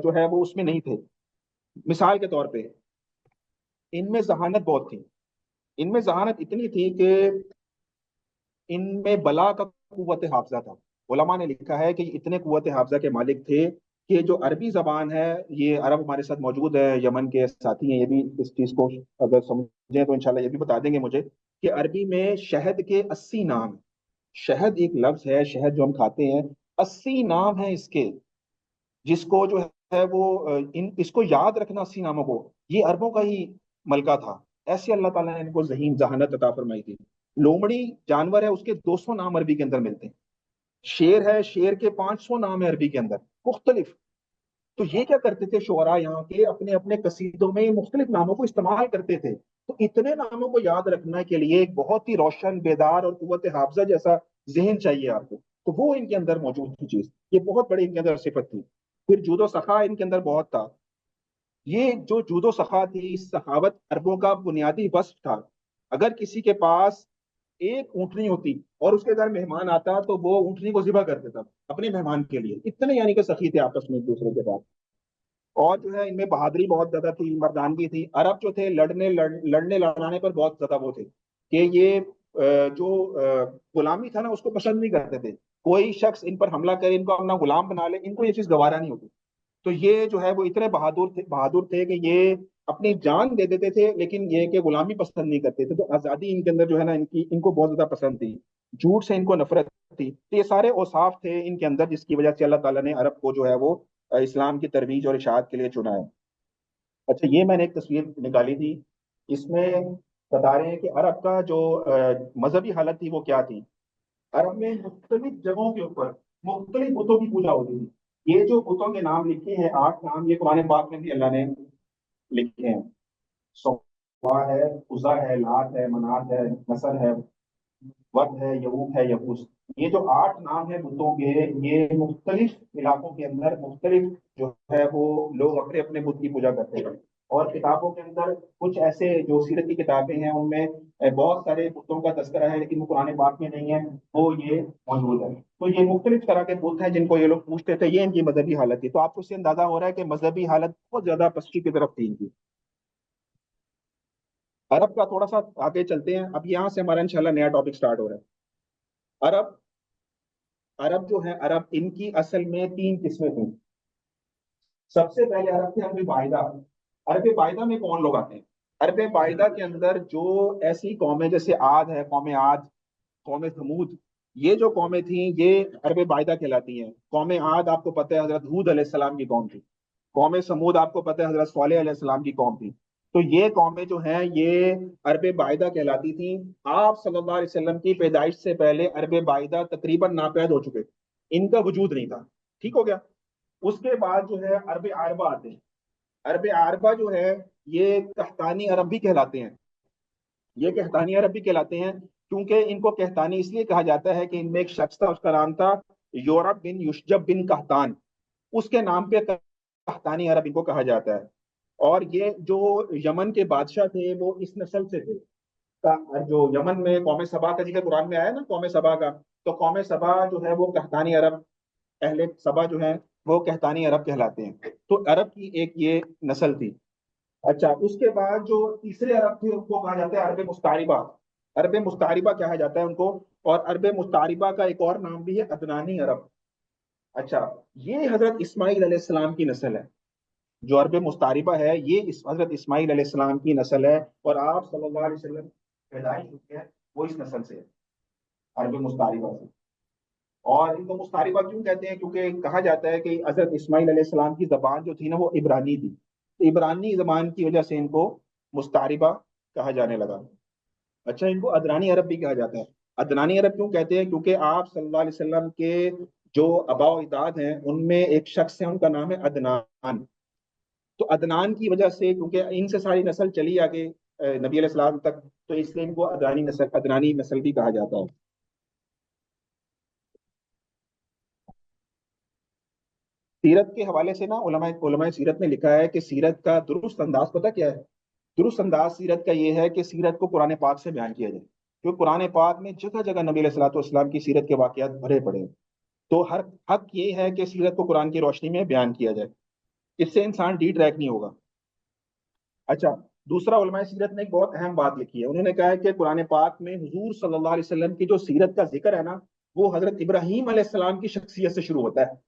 جو ہے وہ اس میں نہیں تھے. مثال کے طور پہ ان میں ذہانت بہت تھی. ان میں ذہانت اتنی تھی کہ ان میں بلا کا قوت حافظہ تھا. علماء نے لکھا ہے کہ یہ اتنے قوت حافظہ کے مالک تھے کہ جو عربی زبان ہے، یہ عرب ہمارے ساتھ موجود ہے، یمن کے ساتھی ہیں، یہ بھی اس چیز کو اگر سمجھیں تو انشاءاللہ یہ بھی بتا دیں گے مجھے کہ عربی میں شہد کے 80 نام ہیں. شہد ایک لفظ ہے، شہد جو ہم کھاتے ہیں، 80 نام ہیں اس کے. جس کو جو ہے وہ اس کو یاد رکھنا 80 ناموں کو، یہ عربوں کا ہی ملکہ تھا. ایسے اللہ تعالیٰ نے ان کو ذہین ذہانت عطا فرمائی تھی. لومڑی جانور ہے، اس کے 200 نام عربی کے اندر ملتے ہیں. شیر ہے، شیر کے 500 نام ہے عربی کے اندر مختلف. تو یہ کیا کرتے تھے شعراء یہاں کے، اپنے اپنے قصیدوں میں مختلف ناموں کو استعمال کرتے تھے. تو اتنے ناموں کو یاد رکھنے کے لیے ایک بہت ہی روشن، بیدار اور قوت حافظہ جیسا ذہن چاہیے آپ کو. تو وہ ان کے اندر موجود تھی چیز، یہ بہت بڑی ان کے اندر صفت تھی. پھر جود و سخا ان کے اندر بہت تھا. یہ جو جود و سخا تھی، سخاوت عربوں کا بنیادی وصف تھا. اگر کسی کے پاس ایک اونٹنی ہوتی اور اس کے گھر مہمان آتا تو وہ اونٹنی کو ذبح کر دیتا اپنے مہمان کے لیے. اتنے یعنی کہ سخی تھے آپس میں ایک دوسرے کے ساتھ. اور جو ہے ان میں بہادری بہت زیادہ تھی، مردانگی تھی. عرب جو تھے لڑنے لڑانے پر بہت زیادہ وہ تھے کہ یہ جو غلامی تھا نا اس کو پسند نہیں کرتے تھے. کوئی شخص ان پر حملہ کرے، ان کو اپنا غلام بنا لے، ان کو یہ چیز گوارا نہیں ہوتی. تو یہ جو ہے وہ اتنے بہادر تھے کہ یہ اپنی جان دے دیتے تھے، لیکن یہ کہ غلامی پسند نہیں کرتے تھے. تو آزادی ان کے اندر جو ہے نا ان کو بہت زیادہ پسند تھی. جھوٹ سے ان کو نفرت تھی. تو یہ سارے اوصاف تھے ان کے اندر جس کی وجہ سے اللہ تعالیٰ نے عرب کو جو ہے وہ اسلام کی ترویج اور اشاعت کے لیے چنا ہے. اچھا، یہ میں نے ایک تصویر نکالی تھی، اس میں بتا رہے ہیں کہ عرب کا جو مذہبی حالت تھی وہ کیا تھی. عرب میں مختلف جگہوں کے اوپر مختلف بتوں کی پوجا ہوتی تھی. یہ جو بتوں کے نام لکھے ہیں 8 نام، یہ قرآن پاک میں بھی اللہ نے لکھے ہیں. سوا ہے، عزا ہے، لات ہے، منات ہے، نصر ہے، ود ہے، یعوق ہے، یغوث. یہ جو 8 نام ہیں بتوں کے، یہ مختلف علاقوں کے اندر مختلف جو ہے وہ لوگ اپنے اپنے بت کی پوجا کرتے ہیں، اور کتابوں کے اندر کچھ ایسے جو سیرت کی کتابیں ہیں ان میں بہت سارے بتوں کا تذکرہ ہے، لیکن وہ قرآن پاک میں نہیں ہے، وہ یہ موجود ہے۔ تو یہ مختلف طرح کے بت ہیں جن کو یہ لوگ پوچھتے تھے، یہ ان کی مذہبی حالت تھی۔ تو آپ کو اس سے اندازہ ہو رہا ہے کہ مذہبی حالت بہت زیادہ پستی کی طرف تھی ان کی۔ عرب کا تھوڑا سا آگے چلتے ہیں، اب یہاں سے ہمارا انشاءاللہ نیا ٹاپک سٹارٹ ہو رہا ہے۔ عرب عرب جو ہے، عرب ان کی اصل میں 3 قسمیں تھیں۔ سب سے پہلے عرب تھے عرب باحدہ۔ عرب باحدہ میں کون لوگ آتے ہیں؟ عرب باحدہ کے اندر جو ایسی قومیں جیسے عاد ہے، قوم عاد، قوم ثمود، یہ جو قومیں تھیں یہ عرب باحدہ کہلاتی ہیں۔ قوم عاد آپ کو پتہ ہے حضرت ہود علیہ السلام کی قوم تھی۔ قوم سمود آپ کو پتہ ہے حضرت صالح علیہ السلام کی قوم تھی۔ تو یہ قومیں جو ہیں یہ عرب باحدہ کہلاتی تھیں۔ آپ صلی اللہ علیہ وسلم کی پیدائش سے پہلے عرب باحدہ تقریباً ناپید ہو چکے تھے، ان کا وجود نہیں تھا۔ ٹھیک ہو گیا؟ اس کے بعد جو ہے عرب عربہ آتے ہیں۔ عرب عربہ جو ہے یہ قحطانی عرب بھی کہلاتے ہیں۔ یہ قحطانی عرب بھی کہلاتے ہیں کیونکہ ان کو قحطانی اس لیے کہا جاتا ہے کہ ان میں ایک شخص تھا، اس کا نام تھا یورب بن یشجب بن قحطان، اس کے نام پہ قحطانی عرب ان کو کہا جاتا ہے۔ اور یہ جو یمن کے بادشاہ تھے وہ اس نسل سے تھے۔ جو یمن میں قوم سبا کا ذکر قرآن میں آیا نا، قوم سبا کا، تو قوم سبا جو ہے وہ قحطانی عرب، اہل سبا جو ہیں وہ قحطانی عرب کہلاتے ہیں۔ تو عرب کی ایک یہ نسل تھی۔ اچھا، اس کے بعد جو تیسرے عرب تھے ان کو کہا جاتا ہے عرب مستعربہ۔ عرب مستعربہ کہا جاتا ہے ان کو، اور عرب مستعربہ کا ایک اور نام بھی ہے عدنانی عرب۔ اچھا، یہ حضرت اسماعیل علیہ السلام کی نسل ہے۔ جو عرب مستعربہ ہے یہ حضرت اسماعیل علیہ السلام کی نسل ہے، اور آپ صلی اللہ علیہ وسلم پیدائش ہوئی ہے وہ اس نسل سے ہے، عرب مستعربہ سے۔ اور ان کو مستعربہ کیوں کہتے ہیں؟ کیونکہ کہا جاتا ہے کہ حضرت اسماعیل علیہ السلام کی زبان جو تھی نا وہ عبرانی تھی، تو عبرانی زبان کی وجہ سے ان کو مستعربہ کہا جانے لگا۔ اچھا، ان کو ادنانی عرب بھی کہا جاتا ہے۔ ادنانی عرب کیوں کہتے ہیں؟ کیونکہ آپ صلی اللہ علیہ وسلم کے جو آباء و اجداد ہیں ان میں ایک شخص ہے، ان کا نام ہے عدنان۔ تو عدنان کی وجہ سے، کیونکہ ان سے ساری نسل چلی آگے نبی علیہ السلام تک، تو اس لیے ان کو عدنانی نسل بھی کہا جاتا ہے۔ سیرت کے حوالے سے نا علماء سیرت نے لکھا ہے کہ سیرت کا درست انداز پتہ کیا ہے؟ درست انداز سیرت کا یہ ہے کہ سیرت کو قرآن پاک سے بیان کیا جائے، کیونکہ قرآن پاک میں جگہ جگہ نبی علیہ الصلوۃ والسلام کی سیرت کے واقعات بھرے پڑے ہیں۔ تو ہر حق یہ ہے کہ سیرت کو قرآن کی روشنی میں بیان کیا جائے، اس سے انسان ڈی ٹریک نہیں ہوگا۔ اچھا، دوسرا علماء سیرت نے ایک بہت اہم بات لکھی ہے، انہوں نے کہا ہے کہ قرآن پاک میں حضور صلی اللہ علیہ وسلم کی جو سیرت کا ذکر ہے نا، وہ حضرت ابراہیم علیہ السلام کی شخصیت سے شروع ہوتا ہے۔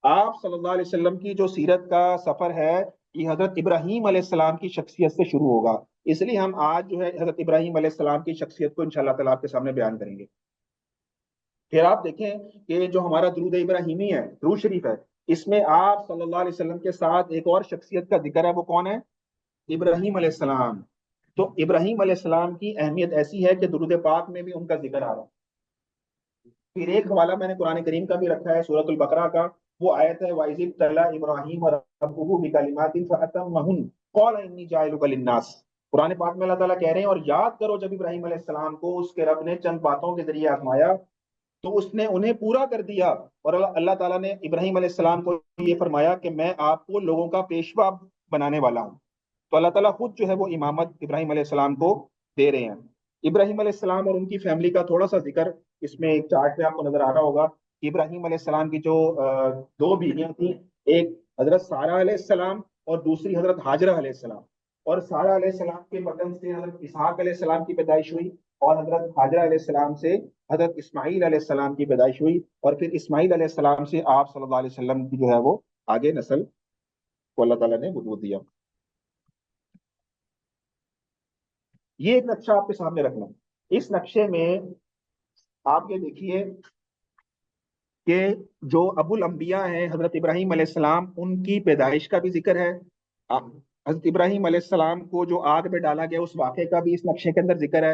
آپ صلی اللہ علیہ وسلم کی جو سیرت کا سفر ہے یہ حضرت ابراہیم علیہ السلام کی شخصیت سے شروع ہوگا، اس لیے ہم آج جو ہے حضرت ابراہیم علیہ السلام کی شخصیت کو انشاءاللہ تعالیٰ آپ کے سامنے بیان کریں گے۔ پھر آپ دیکھیں کہ جو ہمارا درود ابراہیمی ہے، درود شریف ہے، اس میں آپ صلی اللہ علیہ وسلم کے ساتھ ایک اور شخصیت کا ذکر ہے، وہ کون ہے؟ ابراہیم علیہ السلام۔ تو ابراہیم علیہ السلام کی اہمیت ایسی ہے کہ درود پاک میں بھی ان کا ذکر آ رہا ہے۔ پھر ایک حوالہ میں نے قرآن کریم کا بھی رکھا ہے، سورۃ البقرہ کا، وہ آیت ہے وَإِذِ ابْتَلَىٰ إِبْرَاهِيمَ رَبُّهُ بِكَلِمَاتٍ فَأَتَمَّهُنَّ قَالَ إِنِّي جَاعِلُكَ لِلنَّاسِ۔ قرآن پاک میں اللہ تعالیٰ کہہ رہے ہیں، اور یاد کرو جب ابراہیم علیہ السلام کو اس کے رب نے چند باتوں کے ذریعے آزمایا تو اس نے انہیں پورا کر دیا، اور اللہ تعالیٰ نے ابراہیم علیہ السلام کو یہ فرمایا کہ میں آپ کو لوگوں کا پیشوا بنانے والا ہوں۔ تو اللہ تعالیٰ خود جو ہے وہ امامت ابراہیم علیہ السلام کو دے رہے ہیں۔ ابراہیم علیہ السلام اور ان کی فیملی کا تھوڑا سا ذکر اس میں ایک چارٹ میں آپ کو نظر آ رہا ہوگا کہ ابراہیم علیہ السلام کی جو 2 بیویاں تھیں، ایک حضرت سارہ علیہ السلام اور دوسری حضرت ہاجرہ علیہ السلام۔ اور سارہ علیہ السلام کے بطن سے حضرت اسحاق علیہ السلام کی پیدائش ہوئی، اور حضرت ہاجرہ علیہ السلام سے حضرت اسماعیل علیہ السلام کی پیدائش ہوئی، اور پھر اسماعیل علیہ السلام سے آپ صلی اللہ علیہ وسلم کی جو ہے وہ آگے نسل کو اللہ تعالیٰ نے وجود دیا۔ یہ ایک نقشہ آپ کے سامنے رکھنا، اس نقشے میں آپ یہ دیکھیے کہ جو ابو الانبیاء ہیں حضرت ابراہیم علیہ السلام، ان کی پیدائش کا بھی ذکر ہے۔ حضرت ابراہیم علیہ السلام کو جو آگ میں ڈالا گیا اس واقعے کا بھی اس نقشے کے اندر ذکر ہے۔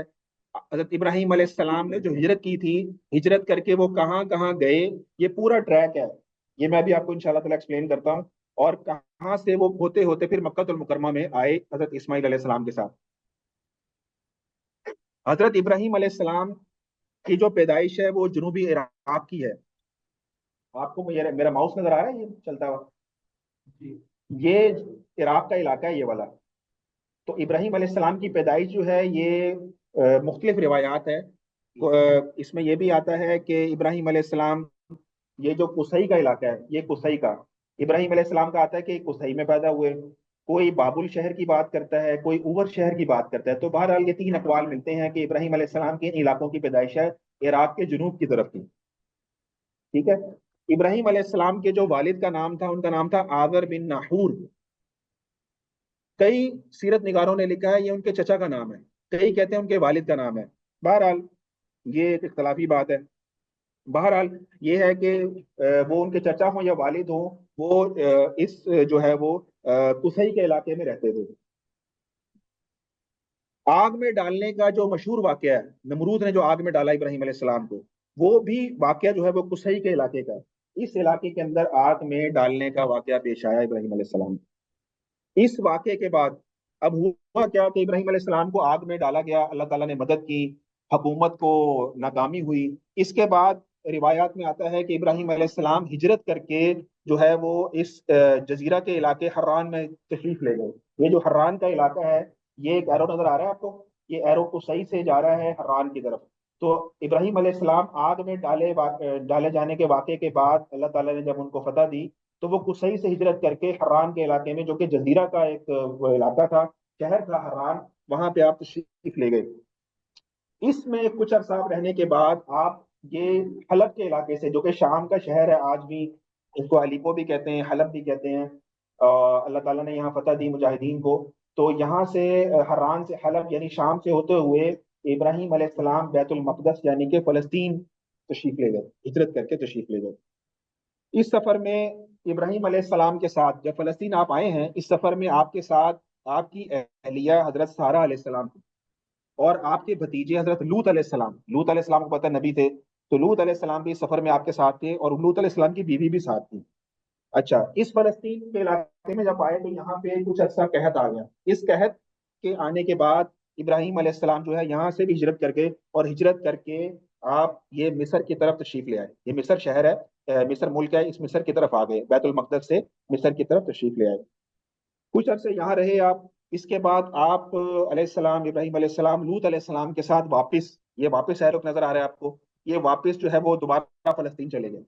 حضرت ابراہیم علیہ السلام نے جو ہجرت کی تھی، ہجرت کر کے وہ کہاں کہاں گئے، یہ پورا ٹریک ہے، یہ میں بھی آپ کو انشاءاللہ تعالیٰ ایکسپلین کرتا ہوں، اور کہاں سے وہ ہوتے ہوتے پھر مکہ المکرمہ میں آئے حضرت اسماعیل علیہ السلام کے ساتھ۔ حضرت ابراہیم علیہ السلام کی جو پیدائش ہے وہ جنوبی عراق کی ہے. آپ کو میرا ماؤس نظر آ رہا ہے یہ چلتا ہوا؟ جی. یہ عراق کا علاقہ ہے یہ والا. تو ابراہیم علیہ السلام کی پیدائش جو ہے یہ مختلف روایات ہے. اس میں یہ بھی آتا ہے کہ ابراہیم علیہ السلام، یہ جو قصی کا علاقہ ہے یہ قصی کا، ابراہیم علیہ السلام کا آتا ہے کہ قصی میں پیدا ہوئے. کوئی بابل شہر کی بات کرتا ہے، کوئی اوور شہر کی بات کرتا ہے. تو بہرحال یہ تین اقوال ملتے ہیں کہ ابراہیم علیہ السلام کے ان علاقوں کی پیدائش ہے عراق کے جنوب کی طرف کی. ٹھیک ہے. ابراہیم علیہ السلام کے جو والد کا نام تھا ان کا نام تھا آذر بن ناحور. کئی سیرت نگاروں نے لکھا ہے یہ ان کے چچا کا نام ہے، کئی کہتے ہیں ان کے والد کا نام ہے. بہرحال یہ ایک اختلافی بات ہے. بہرحال یہ ہے کہ وہ ان کے چچا ہوں یا والد ہوں، وہ اس جو ہے وہ قصی کے علاقے میں رہتے تھے. آگ میں ڈالنے کا جو مشہور واقعہ ہے، نمرود نے جو آگ میں ڈالا ابراہیم علیہ السلام کو، وہ بھی واقعہ جو ہے وہ قصی کے علاقے کا. اس علاقے کے اندر آگ میں ڈالنے کا واقعہ پیش آیا ابراہیم علیہ السلام. اس واقعے کے بعد اب ہوا کیا کہ ابراہیم علیہ السلام کو آگ میں ڈالا گیا، اللہ تعالیٰ نے مدد کی، حکومت کو ناکامی ہوئی. اس کے بعد روایات میں آتا ہے کہ ابراہیم علیہ السلام ہجرت کر کے جو ہے وہ اس جزیرہ کے علاقے حران میں تشریف لے گئے. یہ جو حران کا علاقہ ہے، یہ ایک ایرو نظر آ رہا ہے آپ کو، یہ ایرو کو صحیح سے جا رہا ہے حران کی طرف. تو ابراہیم علیہ السلام آگ میں ڈالے جانے کے واقعے کے بعد اللہ تعالیٰ نے جب ان کو فتح دی تو وہ قصی سے ہجرت کر کے حران کے علاقے میں، جو کہ جزیرہ کا ایک علاقہ تھا، شہر تھا حران، وہاں پہ آپ تشریف لے گئے. اس میں کچھ عرصہ رہنے کے بعد آپ یہ حلب کے علاقے سے، جو کہ شام کا شہر ہے آج بھی، اس کو علیپو بھی کہتے ہیں، حلب بھی کہتے ہیں، اللہ تعالیٰ نے یہاں فتح دی مجاہدین کو. تو یہاں سے حران سے حلب یعنی شام سے ہوتے ہوئے ابراہیم علیہ السلام بیت المقدس یعنی کہ فلسطین تشریف لے گئے، ہجرت کر کے تشریف لے گئے. اس سفر میں ابراہیم علیہ السلام کے ساتھ جب فلسطین آپ آئے ہیں، اس سفر میں آپ کے ساتھ آپ کی اہلیہ حضرت سارہ علیہ السلام تھی، اور آپ کے بھتیجے حضرت لوط علیہ السلام. لوط علیہ السلام کو پتہ نبی تھے، تو لوط علیہ السلام بھی اس سفر میں آپ کے ساتھ تھے، اور لوط علیہ السلام کی بیوی بھی ساتھ تھی. اچھا، اس فلسطین کے علاقے میں جب آئے تو یہاں پہ کچھ عرصہ قحط آ گیا. اس قحط کے آنے کے بعد ابراہیم علیہ السلام جو ہے یہاں سے بھی ہجرت کر کے، اور ہجرت کر کے آپ یہ مصر کی طرف تشریف لے آئے. یہ مصر شہر ہے، مصر ملک ہے، اس مصر کی طرف آ گئے، بیت المقدس سے مصر کی طرف تشریف لے آئے. کچھ عرصے یہاں رہے آپ. اس کے بعد آپ علیہ السلام، ابراہیم علیہ السلام لوط علیہ السلام کے ساتھ واپس، یہ واپس ایرو نظر آ رہا ہے آپ کو، یہ واپس جو ہے وہ دوبارہ فلسطین چلے گئے.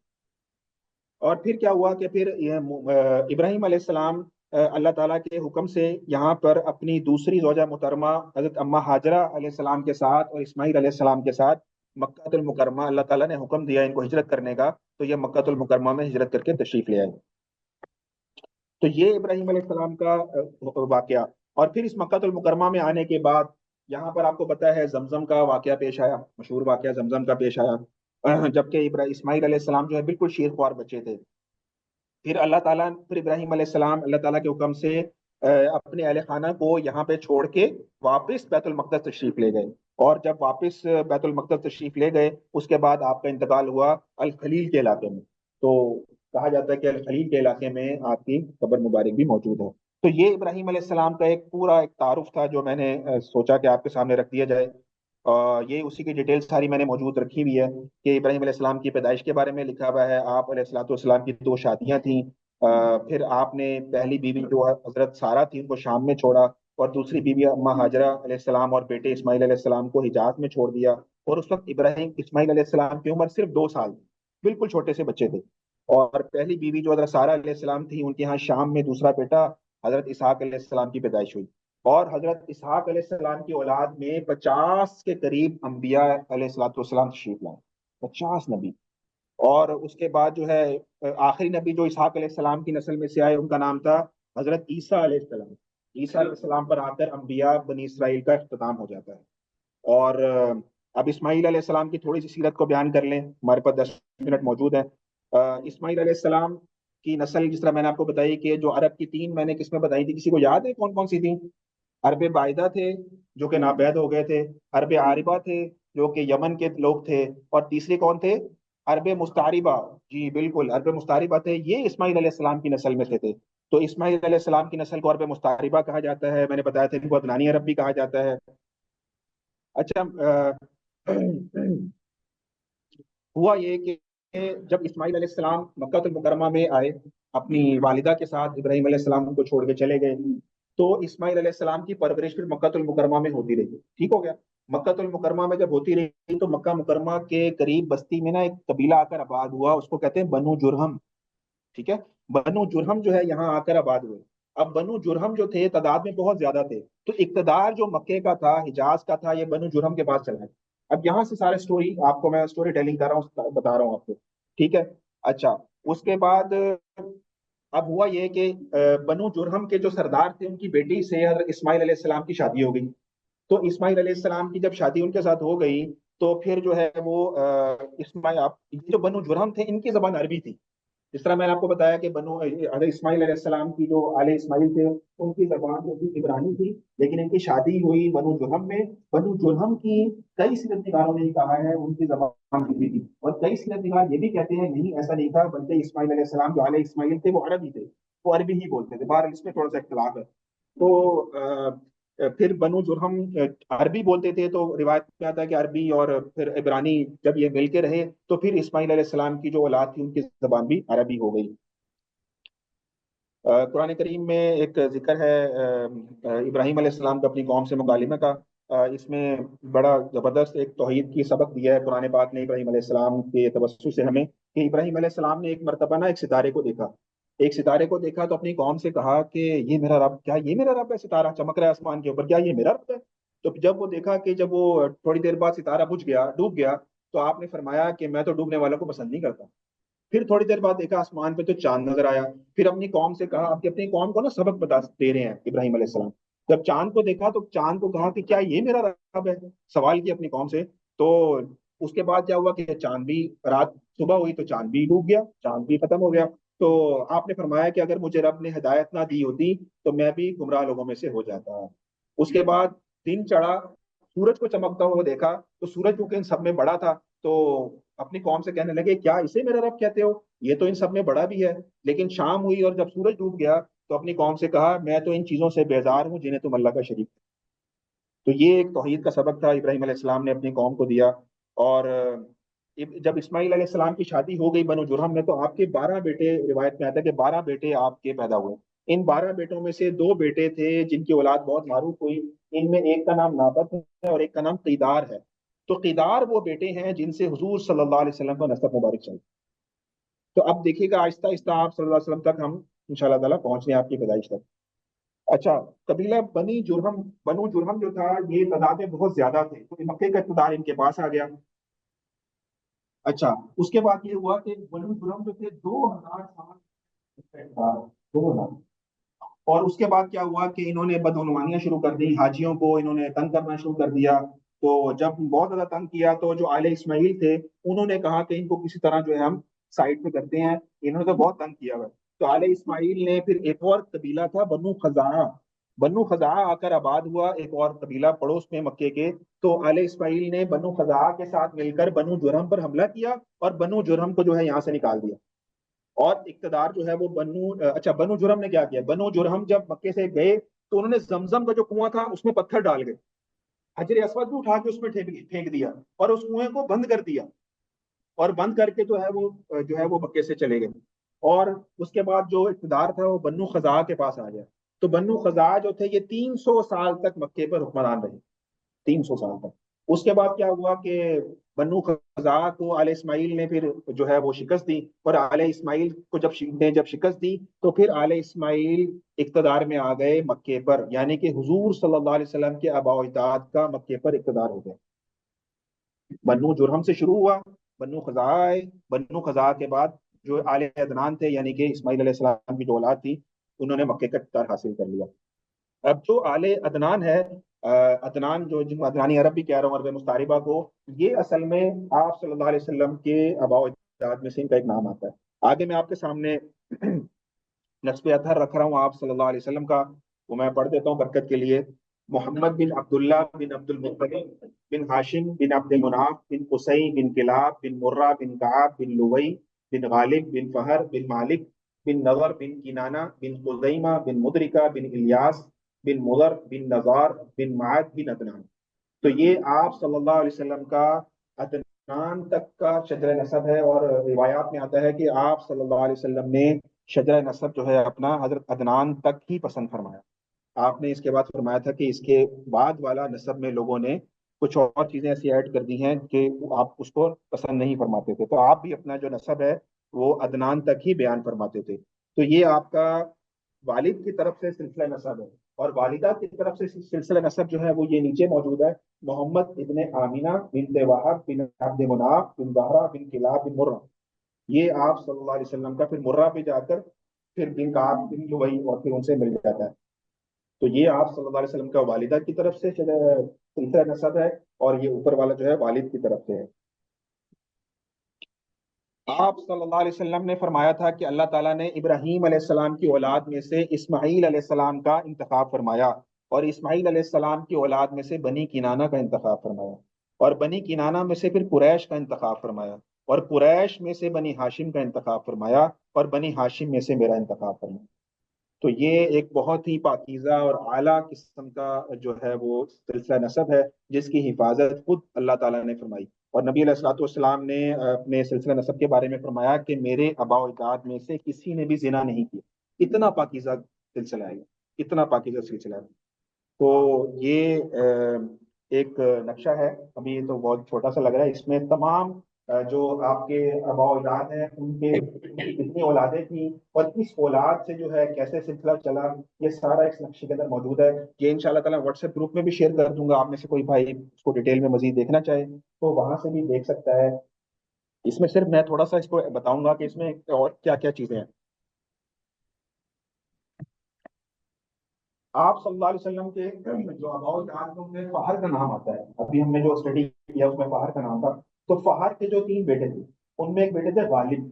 اور پھر کیا ہوا کہ پھر ابراہیم علیہ السلام اللہ تعالیٰ کے حکم سے یہاں پر اپنی دوسری زوجہ محترمہ حضرت اماں ہاجرہ علیہ السلام کے ساتھ اور اسماعیل علیہ السلام کے ساتھ مکہ المکرمہ، اللہ تعالیٰ نے حکم دیا ان کو ہجرت کرنے کا، تو یہ مکہ المکرمہ میں ہجرت کر کے تشریف لے آئے. تو یہ ابراہیم علیہ السلام کا واقعہ. اور پھر اس مکہ المکرمہ میں آنے کے بعد یہاں پر آپ کو پتا ہے زمزم کا واقعہ پیش آیا، مشہور واقعہ زمزم کا پیش آیا، جبکہ اسماعیل علیہ السلام جو ہے بالکل شیر خوار بچے تھے. پھر اللہ تعالیٰ، پھر ابراہیم علیہ السلام اللہ تعالیٰ کے حکم سے اپنے اہل خانہ کو یہاں پہ چھوڑ کے واپس بیت المقدس تشریف لے گئے. اور جب واپس بیت المقدس تشریف لے گئے اس کے بعد آپ کا انتقال ہوا الخلیل کے علاقے میں. تو کہا جاتا ہے کہ الخلیل کے علاقے میں آپ کی قبر مبارک بھی موجود ہے. تو یہ ابراہیم علیہ السلام کا ایک پورا ایک تعارف تھا جو میں نے سوچا کہ آپ کے سامنے رکھ دیا جائے. یہ اسی کی ڈیٹیل ساری میں نے موجود رکھی ہوئی ہے کہ ابراہیم علیہ السلام کی پیدائش کے بارے میں لکھا ہوا ہے. آپ علیہ السلاۃ والسلام کی 2 شادیاں تھیں. پھر آپ نے پہلی بیوی جو حضرت سارہ تھی ان کو شام میں چھوڑا، اور دوسری بیوی اماں ہاجرہ علیہ السلام اور بیٹے اسماعیل علیہ السلام کو حجاز میں چھوڑ دیا. اور اس وقت اسماعیل علیہ السلام کی عمر صرف 2 سال تھی، بالکل چھوٹے سے بچے تھے. اور پہلی بیوی جو حضرت سارہ علیہ السلام تھی ان کے ہاں شام میں دوسرا بیٹا حضرت اسحاق علیہ السلام کی پیدائش ہوئی. اور حضرت اسحاق علیہ السلام کی اولاد میں 50 کے قریب انبیاء علیہ السلاۃ والسلام تشریف لائے، 50 نبی. اور اس کے بعد جو ہے آخری نبی جو اسحاق علیہ السلام کی نسل میں سے آئے ان کا نام تھا حضرت عیسیٰ علیہ السلام. عیسیٰ علیہ السلام پر آ کر انبیاء بنی اسرائیل کا اختتام ہو جاتا ہے. اور اب اسماعیل علیہ السلام کی تھوڑی سی سیرت کو بیان کر لیں، ہمارے پاس 10 منٹ موجود ہیں. اسماعیل علیہ السلام کی نسل جس طرح میں نے آپ کو بتائی کہ جو عرب کی 3 میں نے قسمیں بتائی تھی، کسی کو یاد ہے کون کون سی تھیں؟ عرب بائدہ تھے جو کہ نابید ہو گئے تھے، عرب عاربہ تھے جو کہ یمن کے لوگ تھے، اور تیسرے کون تھے؟ عرب مستعربہ. جی بالکل، عرب مستعربہ تھے، یہ اسماعیل علیہ السلام کی نسل میں سے تھے. تو اسماعیل علیہ السلام کی نسل کو عرب مستعربہ کہا جاتا ہے. میں نے بتایا تھا ان کو عدنانی عرب بھی کہا جاتا ہے. اچھا ہوا یہ کہ جب اسماعیل علیہ السلام مکہ المکرمہ میں آئے اپنی والدہ کے ساتھ، ابراہیم علیہ السلام کو چھوڑ کے چلے گئے، تو اسماعیل علیہ السلام کی پرورش پھر مکہ المکرمہ میں ہوتی رہی، ٹھیک ہو گیا۔ مکہ المکرمہ میں جب ہوتی رہی تو مکہ مکرمہ کے قریب بستی میں نا ایک قبیلہ آ کر آباد ہوا، اس کو کہتے ہیں بنو جرہم، ٹھیک ہے۔ بنو جرہم جو ہے یہاں آ کر آباد ہوئے۔ اب بنو جرہم جو تھے تعداد میں بہت زیادہ تھے، تو اقتدار جو مکے کا تھا، حجاز کا تھا، یہ بنو جرہم کے پاس چلا گیا۔ اب یہاں سے سارے سٹوری آپ کو میں سٹوری ٹیلنگ کر رہا ہوں، بتا رہا ہوں آپ کو، ٹھیک ہے۔ اچھا، اس کے بعد اب ہوا یہ کہ بنو جرہم کے جو سردار تھے ان کی بیٹی سے حضرت اسماعیل علیہ السلام کی شادی ہو گئی۔ تو اسماعیل علیہ السلام کی جب شادی ان کے ساتھ ہو گئی تو پھر جو ہے وہ اسماعیل جو بنو جرہم تھے ان کی زبان عربی تھی، جس طرح میں نے آپ کو بتایا کہ بنو حضرت اسماعیل علیہ السلام کی جو آل اسماعیل تھے ان کی زبان جو تھی عبرانی تھی، لیکن ان کی شادی ہوئی بنو جرہم میں۔ بنو جرہم کی کئی سیرت نگاروں نے یہ کہا ہے ان کی زبان عربی تھی، اور کئی سیرت نگار یہ بھی کہتے ہیں نہیں ایسا نہیں تھا، بلکہ اسماعیل علیہ السلام جو آل اسماعیل تھے وہ عربی تھے، وہ عربی ہی بولتے تھے، بہرحال اس میں تھوڑا سا اختلاف ہے۔ تو پھر بنو جرہم عربی بولتے تھے، تو روایت میں آتا ہے کہ عربی اور پھر عبرانی جب یہ مل کے رہے تو پھر اسماعیل علیہ السلام کی جو اولاد تھی ان کی زبان بھی عربی ہو گئی۔ قرآن کریم میں ایک ذکر ہے ابراہیم علیہ السلام کا اپنی قوم سے مکالمہ کا۔ اس میں بڑا زبردست ایک توحید کی سبق دیا ہے قرآن پاک نے ابراہیم علیہ السلام کے توسط سے ہمیں، کہ ابراہیم علیہ السلام نے ایک مرتبہ نا ایک ستارے کو دیکھا، ایک ستارے کو دیکھا تو اپنی قوم سے کہا کہ یہ میرا رب، کیا یہ میرا رب ہے؟ ستارہ چمک رہا ہے آسمان کے اوپر، کیا یہ میرا رب ہے؟ تو جب وہ دیکھا کہ جب وہ تھوڑی دیر بعد ستارہ بجھ گیا، ڈوب گیا، تو آپ نے فرمایا کہ میں تو ڈوبنے والوں کو پسند نہیں کرتا۔ پھر تھوڑی دیر بعد دیکھا آسمان پہ تو چاند نظر آیا، پھر اپنی قوم سے کہا، آپ کی اپنی قوم کو نا سبق بتا دے رہے ہیں ابراہیم علیہ السلام، جب چاند کو دیکھا تو چاند کو کہا کہ کیا یہ میرا رب ہے؟ سوال کیا اپنی قوم سے۔ تو اس کے بعد کیا ہوا کہ چاند بھی، رات صبح ہوئی تو چاند بھی ڈوب گیا، چاند بھی ختم ہو گیا۔ تو آپ نے فرمایا کہ اگر مجھے رب نے ہدایت نہ دی ہوتی تو میں بھی گمراہ لوگوں میں سے ہو جاتا۔ اس کے بعد دن چڑھا، سورج کو چمکتا ہوا دیکھا، تو سورج کیونکہ ان سب میں بڑا تھا تو اپنی قوم سے کہنے لگے کیا اسے میرا رب کہتے ہو؟ یہ تو ان سب میں بڑا بھی ہے۔ لیکن شام ہوئی اور جب سورج ڈوب گیا تو اپنی قوم سے کہا میں تو ان چیزوں سے بیزار ہوں جنہیں تم اللہ کا شریک۔ تو یہ ایک توحید کا سبق تھا ابراہیم علیہ السلام نے اپنی قوم کو دیا۔ اور جب اسماعیل علیہ السلام کی شادی ہو گئی بنو جرہم میں، تو آپ کے 12 بیٹے، روایت میں آتا ہے کہ 12 بیٹے آپ کے پیدا ہوئے۔ ان 12 بیٹوں میں سے 2 بیٹے تھے جن کی اولاد بہت معروف ہوئی، ان میں ایک کا نام نابت ہے اور ایک کا نام قیدار ہے۔ تو قیدار وہ بیٹے ہیں جن سے حضور صلی اللہ علیہ وسلم کا نسب مبارک چلتا ہے۔ تو اب دیکھیے گا آہستہ آہستہ آپ صلی اللہ علیہ وسلم تک ہم ان شاء اللہ تعالیٰ پہنچ گئے آپ کی پیدائش تک۔ اچھا، قبیلہ بنی جرہم، بنو جرہم جو تھا یہ تعداد میں بہت زیادہ تھے، تو مکے کا اقتدار ان کے پاس آ گیا۔ اچھا، اس کے بعد یہ ہوا کہ بنو جرہم جو تھے 2000 سال دو ہزار، اور اس کے بعد کیا ہوا کہ انہوں نے بدعنوانیاں شروع کر دی، حاجیوں کو انہوں نے تنگ کرنا شروع کر دیا۔ تو جب بہت زیادہ تنگ کیا تو جو آل اسماعیل تھے انہوں نے کہا کہ ان کو کسی طرح جو ہے ہم سائڈ پہ کرتے ہیں، انہوں نے تو بہت تنگ کیا ہوا ہے۔ تو آل اسماعیل نے پھر ایک اور قبیلہ تھا بنو خزاعہ، بنو خزاعہ آ کر آباد ہوا، ایک اور قبیلہ پڑوس میں مکے کے۔ تو آل اسماعیل نے بنو خزاعہ کے ساتھ مل کر بنو جرہم پر حملہ کیا اور بنو جرہم کو جو ہے یہاں سے نکال دیا، اور اقتدار جو ہے وہ اچھا بنو جرہم نے کیا کیا، بنو جرہم جب مکے سے گئے تو انہوں نے زمزم کا جو کنواں تھا اس میں پتھر ڈال گئے، حجر اسود بھی اٹھا کے اس میں پھینک دیا اور اس کنویں کو بند کر دیا، اور بند کر کے جو ہے وہ مکے سے چلے گئے۔ اور اس کے بعد جو اقتدار تھا وہ بنو خزاعہ کے پاس آ گیا۔ تو بنو خزاعہ جو تھے یہ 300 سال تک مکے پر حکمران رہے، 300 سال تک۔ اس کے بعد کیا ہوا کہ بنو خزاعہ کو آل اسماعیل نے پھر جو ہے وہ شکست دی، اور آل اسماعیل کو جب شکست دی تو پھر آل اسماعیل اقتدار میں آ گئے مکے پر، یعنی کہ حضور صلی اللہ علیہ وسلم کے آباء و اجداد کا مکے پر اقتدار ہو گیا۔ بنو جرہم سے شروع ہوا، بنو خزاعہ آئے، بنو خزاعہ کے بعد جو آل عدنان تھے یعنی کہ اسماعیل علیہ السلام کی جو اولاد تھی انہوں نے مکے کا اقتدار حاصل کر لیا۔ اب جو آل عدنان ہے، عدنان جو جن کو عدنانی عرب بھی کہہ رہا ہوں عرب مستعربہ کو، یہ اصل میں آپ صلی اللہ علیہ وسلم کے آباء و اجداد میں سے ان کا ایک نام آتا ہے۔ آگے میں آپ کے سامنے نصب اطہر رکھ رہا ہوں آپ صلی اللہ علیہ وسلم کا، وہ میں پڑھ دیتا ہوں برکت کے لیے۔ محمد بن عبداللہ بن عبد المطلب بن ہاشم بن عبد مناف بن قصی بن کلاب بن مرہ بن کعب بن لوئی بن غالب بن فہر بن مالک بن نضر بن کنانہ بن خزیمہ بن مدرکہ بن الیاس بن مضر بن نزار بن معد بن عدنان۔ تو یہ آپ صلی اللہ علیہ وسلم کا عدنان تک کا شجر نسب ہے، اور روایات میں آتا ہے کہ آپ صلی اللہ علیہ وسلم نے شجر نسب جو ہے اپنا حضرت عدنان تک ہی پسند فرمایا۔ آپ نے اس کے بعد فرمایا تھا کہ اس کے بعد والا نسب میں لوگوں نے کچھ اور چیزیں ایسی ایڈ کر دی ہیں کہ آپ اس کو پسند نہیں فرماتے تھے، تو آپ بھی اپنا جو نسب ہے وہ عدنان تک ہی بیان فرماتے تھے۔ تو یہ آپ کا والد کی طرف سے سلسلہ نسب ہے، اور والدہ کی طرف سے سلسلہ نسب جو ہے وہ یہ نیچے موجود ہے: محمد ابن آمینہ بنت وہب بن عبد مناف بن زہرہ بن کلاب بن مرہ۔ یہ آپ صلی اللہ علیہ وسلم کا پھر مرہ پہ جا کر پھر بن کعب بن لؤی اور پھر ان سے مل جاتا ہے۔ تو یہ آپ صلی اللہ علیہ وسلم کا والدہ کی طرف سے سلسلہ نسب ہے، اور یہ اوپر والا جو ہے والد کی طرف سے ہے۔ آپ صلی اللہ علیہ وسلم نے فرمایا تھا کہ اللہ تعالیٰ نے ابراہیم علیہ السلام کی اولاد میں سے اسماعیل علیہ السلام کا انتخاب فرمایا، اور اسماعیل علیہ السلام کی اولاد میں سے بنی کنانہ کا انتخاب فرمایا، اور بنی کنانہ میں سے پھر قریش کا انتخاب فرمایا، اور قریش میں سے بنی ہاشم کا انتخاب فرمایا، اور بنی ہاشم میں سے میرا انتخاب فرمایا۔ تو یہ ایک بہت ہی پاکیزہ اور اعلیٰ قسم کا جو ہے وہ سلسلہ نسب ہے، جس کی حفاظت خود اللہ تعالیٰ نے فرمائی۔ اور نبی علیہ الصلوۃ والسلام نے اپنے سلسلہ نسب کے بارے میں فرمایا کہ میرے آباء و اجداد میں سے کسی نے بھی زنا نہیں کیا۔ اتنا پاکیزہ سلسلہ ہے، اتنا پاکیزہ سلسلہ ہے۔ تو یہ ایک نقشہ ہے، ابھی تو بہت چھوٹا سا لگ رہا ہے، اس میں تمام جو آپ کے آباء و اجداد ہیں ان کی کتنی اولادیں تھیں، اور اس اولاد سے جو ہے کیسے سلسلہ چلا، یہ سارا اس نقشے کے اندر موجود ہے۔ یہ ان شاء اللہ تعالیٰ واٹس ایپ گروپ میں بھی شیئر کر دوں گا، آپ میں سے کوئی بھائی اس کو ڈیٹیل میں مزید دیکھنا چاہے تو وہاں سے بھی دیکھ سکتا ہے۔ اس میں صرف میں تھوڑا سا اس کو بتاؤں گا کہ اس میں اور کیا کیا چیزیں ہیں۔ آپ صلی اللہ علیہ وسلم کے جو آباء و اجداد ہیں ان میں فہر کا نام آتا ہے، ابھی ہم نے جو اسٹڈی کیا اس میں فہر کا نام تھا۔ تو فہر کے جو تین بیٹے تھے ان میں ایک بیٹے تھے غالب،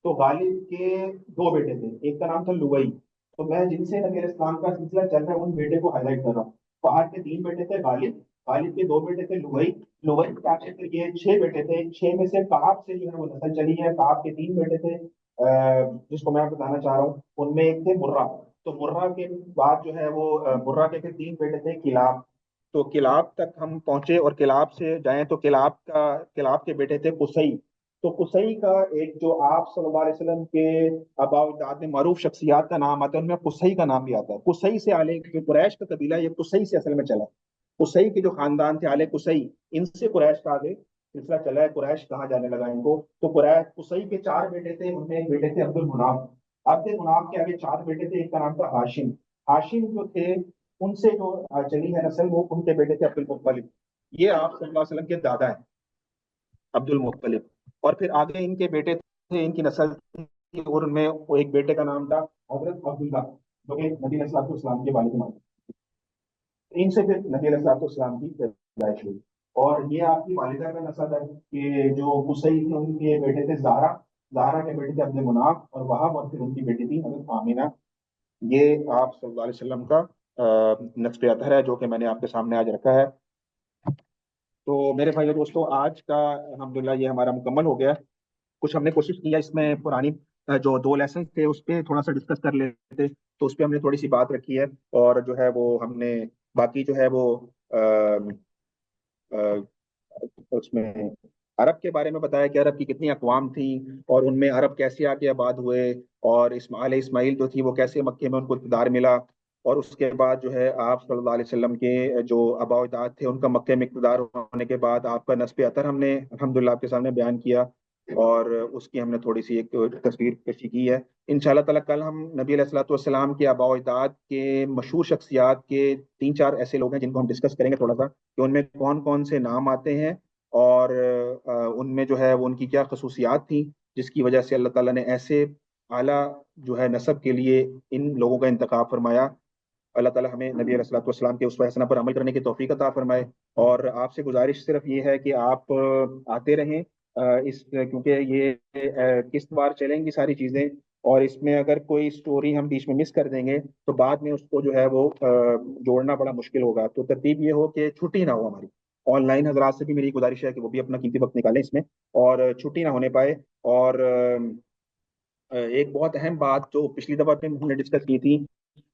تو غالب کے دو بیٹے تھے، ایک کا نام تھا لوئی۔ تو میں جن سے نبی علیہ السلام کا سلسلہ چل رہا ہے ان بیٹے کو ہائی لائٹ کر رہا ہوں۔ فہد کے تین بیٹے تھے غالب، غالب کے دو بیٹے تھے لوئی، لوئی کے آگے پھر یہ چھ بیٹے تھے، چھ میں سے کعب سے جو ہے وہ نسل چلی ہے، کعب کے تین بیٹے تھے جس کو میں بتانا چاہ رہا ہوں، ان میں ایک تھے مرہ۔ تو مرہ کے بعد جو ہے وہ مرہ کے پھر تین بیٹے تھے کلاب۔ تو کلاب تک ہم پہنچے، اور کلاب سے جائیں تو کلاب کے بیٹے تھے قصی۔ تو قصی کا ایک جو آپ صلی اللہ علیہ وسلم کے آباء و اجداد میں معروف شخصیات کا نام آتا ہے، ان میں قصی کا نام بھی آتا ہے۔ قصی سے آلے جو قریش کا قبیلہ یہ قصی سے اصل میں چلا، قصی کے جو خاندان تھے آلے قصی، ان سے قریش کا آگے سلسلہ چلا ہے، قریش کہا جانے لگا ان کو۔ تو قریش قصی کے چار بیٹے تھے، ان میں ایک بیٹے تھے عبد المناف، عبد المناف کے آگے چار بیٹے تھے، ایک کا نام تھا ہاشم۔ ہاشم جو تھے ان سے جو چلی ہے نسل وہ ان کے بیٹے تھے عبد المطلب۔ یہ آپ صلی اللہ علیہ وسلم کے دادا ہیں عبد المطلب، اور پھر آگے ان کے بیٹے تھے، ان کی نسل تھی، اور ان میں وہ ایک بیٹے کا نام تھا حضرت عبداللہ، جو کہ نبی علیہ الصلوۃ والسلام کے والد مانے، ان سے پھر نبی علیہ الصلوۃ والسلام کی پیدائش ہوئی۔ اور یہ آپ کی والدہ کا نسب ہے کہ جو قصی تھے ان کے بیٹے تھے زہرا، زہرا کے بیٹے تھے عبد مناف اور وہب، اور پھر ان کی بیٹی تھی حضرت آمینہ۔ یہ آپ صلی اللہ علیہ وسلم کا نسب اطہر ہے جو کہ میں نے آپ کے سامنے آج رکھا ہے۔ تو میرے بھائی دوستوں، آج کا الحمدللہ یہ ہمارا مکمل ہو گیا۔ کچھ ہم نے کوشش کیا اس میں پرانی جو دو لیسنس تھے اس پہ تھوڑا سا ڈسکس کر لیتے، تو اس پہ ہم نے تھوڑی سی بات رکھی ہے، اور جو ہے وہ ہم نے باقی جو ہے وہ آ، اس میں عرب کے بارے میں بتایا کہ عرب کی کتنی اقوام تھی، اور ان میں عرب کیسے آ کے آباد ہوئے، اور اسماعیل جو تھی وہ کیسے مکے میں ان کو اقتدار ملا، اور اس کے بعد جو ہے آپ صلی اللہ علیہ وسلم کے جو آباء و اجداد تھے ان کا مکے میں اقتدار ہونے کے بعد آپ کا نسب اطہر ہم نے الحمدللہ آپ کے سامنے بیان کیا، اور اس کی ہم نے تھوڑی سی ایک تصویر کشی کی ہے۔ ان شاء اللہ تعالیٰ کل ہم نبی علیہ الصلوۃ والسلام کے آباء و اجداد کے مشہور شخصیات کے تین چار ایسے لوگ ہیں جن کو ہم ڈسکس کریں گے تھوڑا سا، کہ ان میں کون کون سے نام آتے ہیں، اور ان میں جو ہے وہ ان کی کیا خصوصیات تھیں جس کی وجہ سے اللہ تعالیٰ نے ایسے اعلیٰ جو ہے نسب کے لیے ان لوگوں کا انتخاب فرمایا۔ اللہ تعالیٰ ہمیں نبی علیہ الصلوۃ والسلام کے اسوہ حسنہ پر عمل کرنے کی توفیق عطا فرمائے، اور آپ سے گزارش صرف یہ ہے کہ آپ آتے رہیں اس کیونکہ یہ قسط وار چلیں گی ساری چیزیں، اور اس میں اگر کوئی سٹوری ہم بیچ میں مس کر دیں گے تو بعد میں اس کو جو ہے وہ جوڑنا بڑا مشکل ہوگا۔ تو ترتیب یہ ہو کہ چھٹی نہ ہو ہماری، آن لائن حضرات سے بھی میری گزارش ہے کہ وہ بھی اپنا قیمتی وقت نکالیں اس میں، اور چھٹی نہ ہونے پائے۔ اور ایک بہت اہم بات جو پچھلی دفعہ پہ ہم نے ڈسکس کی تھی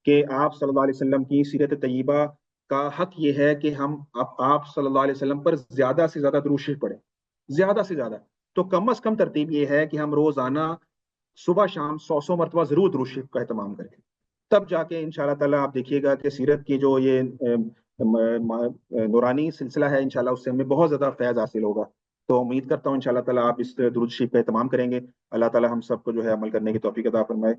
کہ آپ صلی اللہ علیہ وسلم کی سیرت طیبہ کا حق یہ ہے کہ ہم آپ صلی اللہ علیہ وسلم پر زیادہ سے زیادہ درود شریف پڑھیں، زیادہ سے زیادہ. تو کم از کم ترتیب یہ ہے کہ ہم روزانہ صبح شام 100 مرتبہ ضرور درود شریف کا اہتمام کریں. تب جا کے ان شاء اللہ تعالیٰ آپ دیکھیے گا کہ سیرت کی جو یہ نورانی سلسلہ ہے انشاءاللہ اس سے ہمیں بہت زیادہ فیض حاصل ہوگا. تو امید کرتا ہوں انشاءاللہ تعالیٰ آپ اس درود شریف کا اہتمام کریں گے. اللہ تعالیٰ ہم سب کو جو ہے عمل کرنے کی توفیق عطا فرمائے.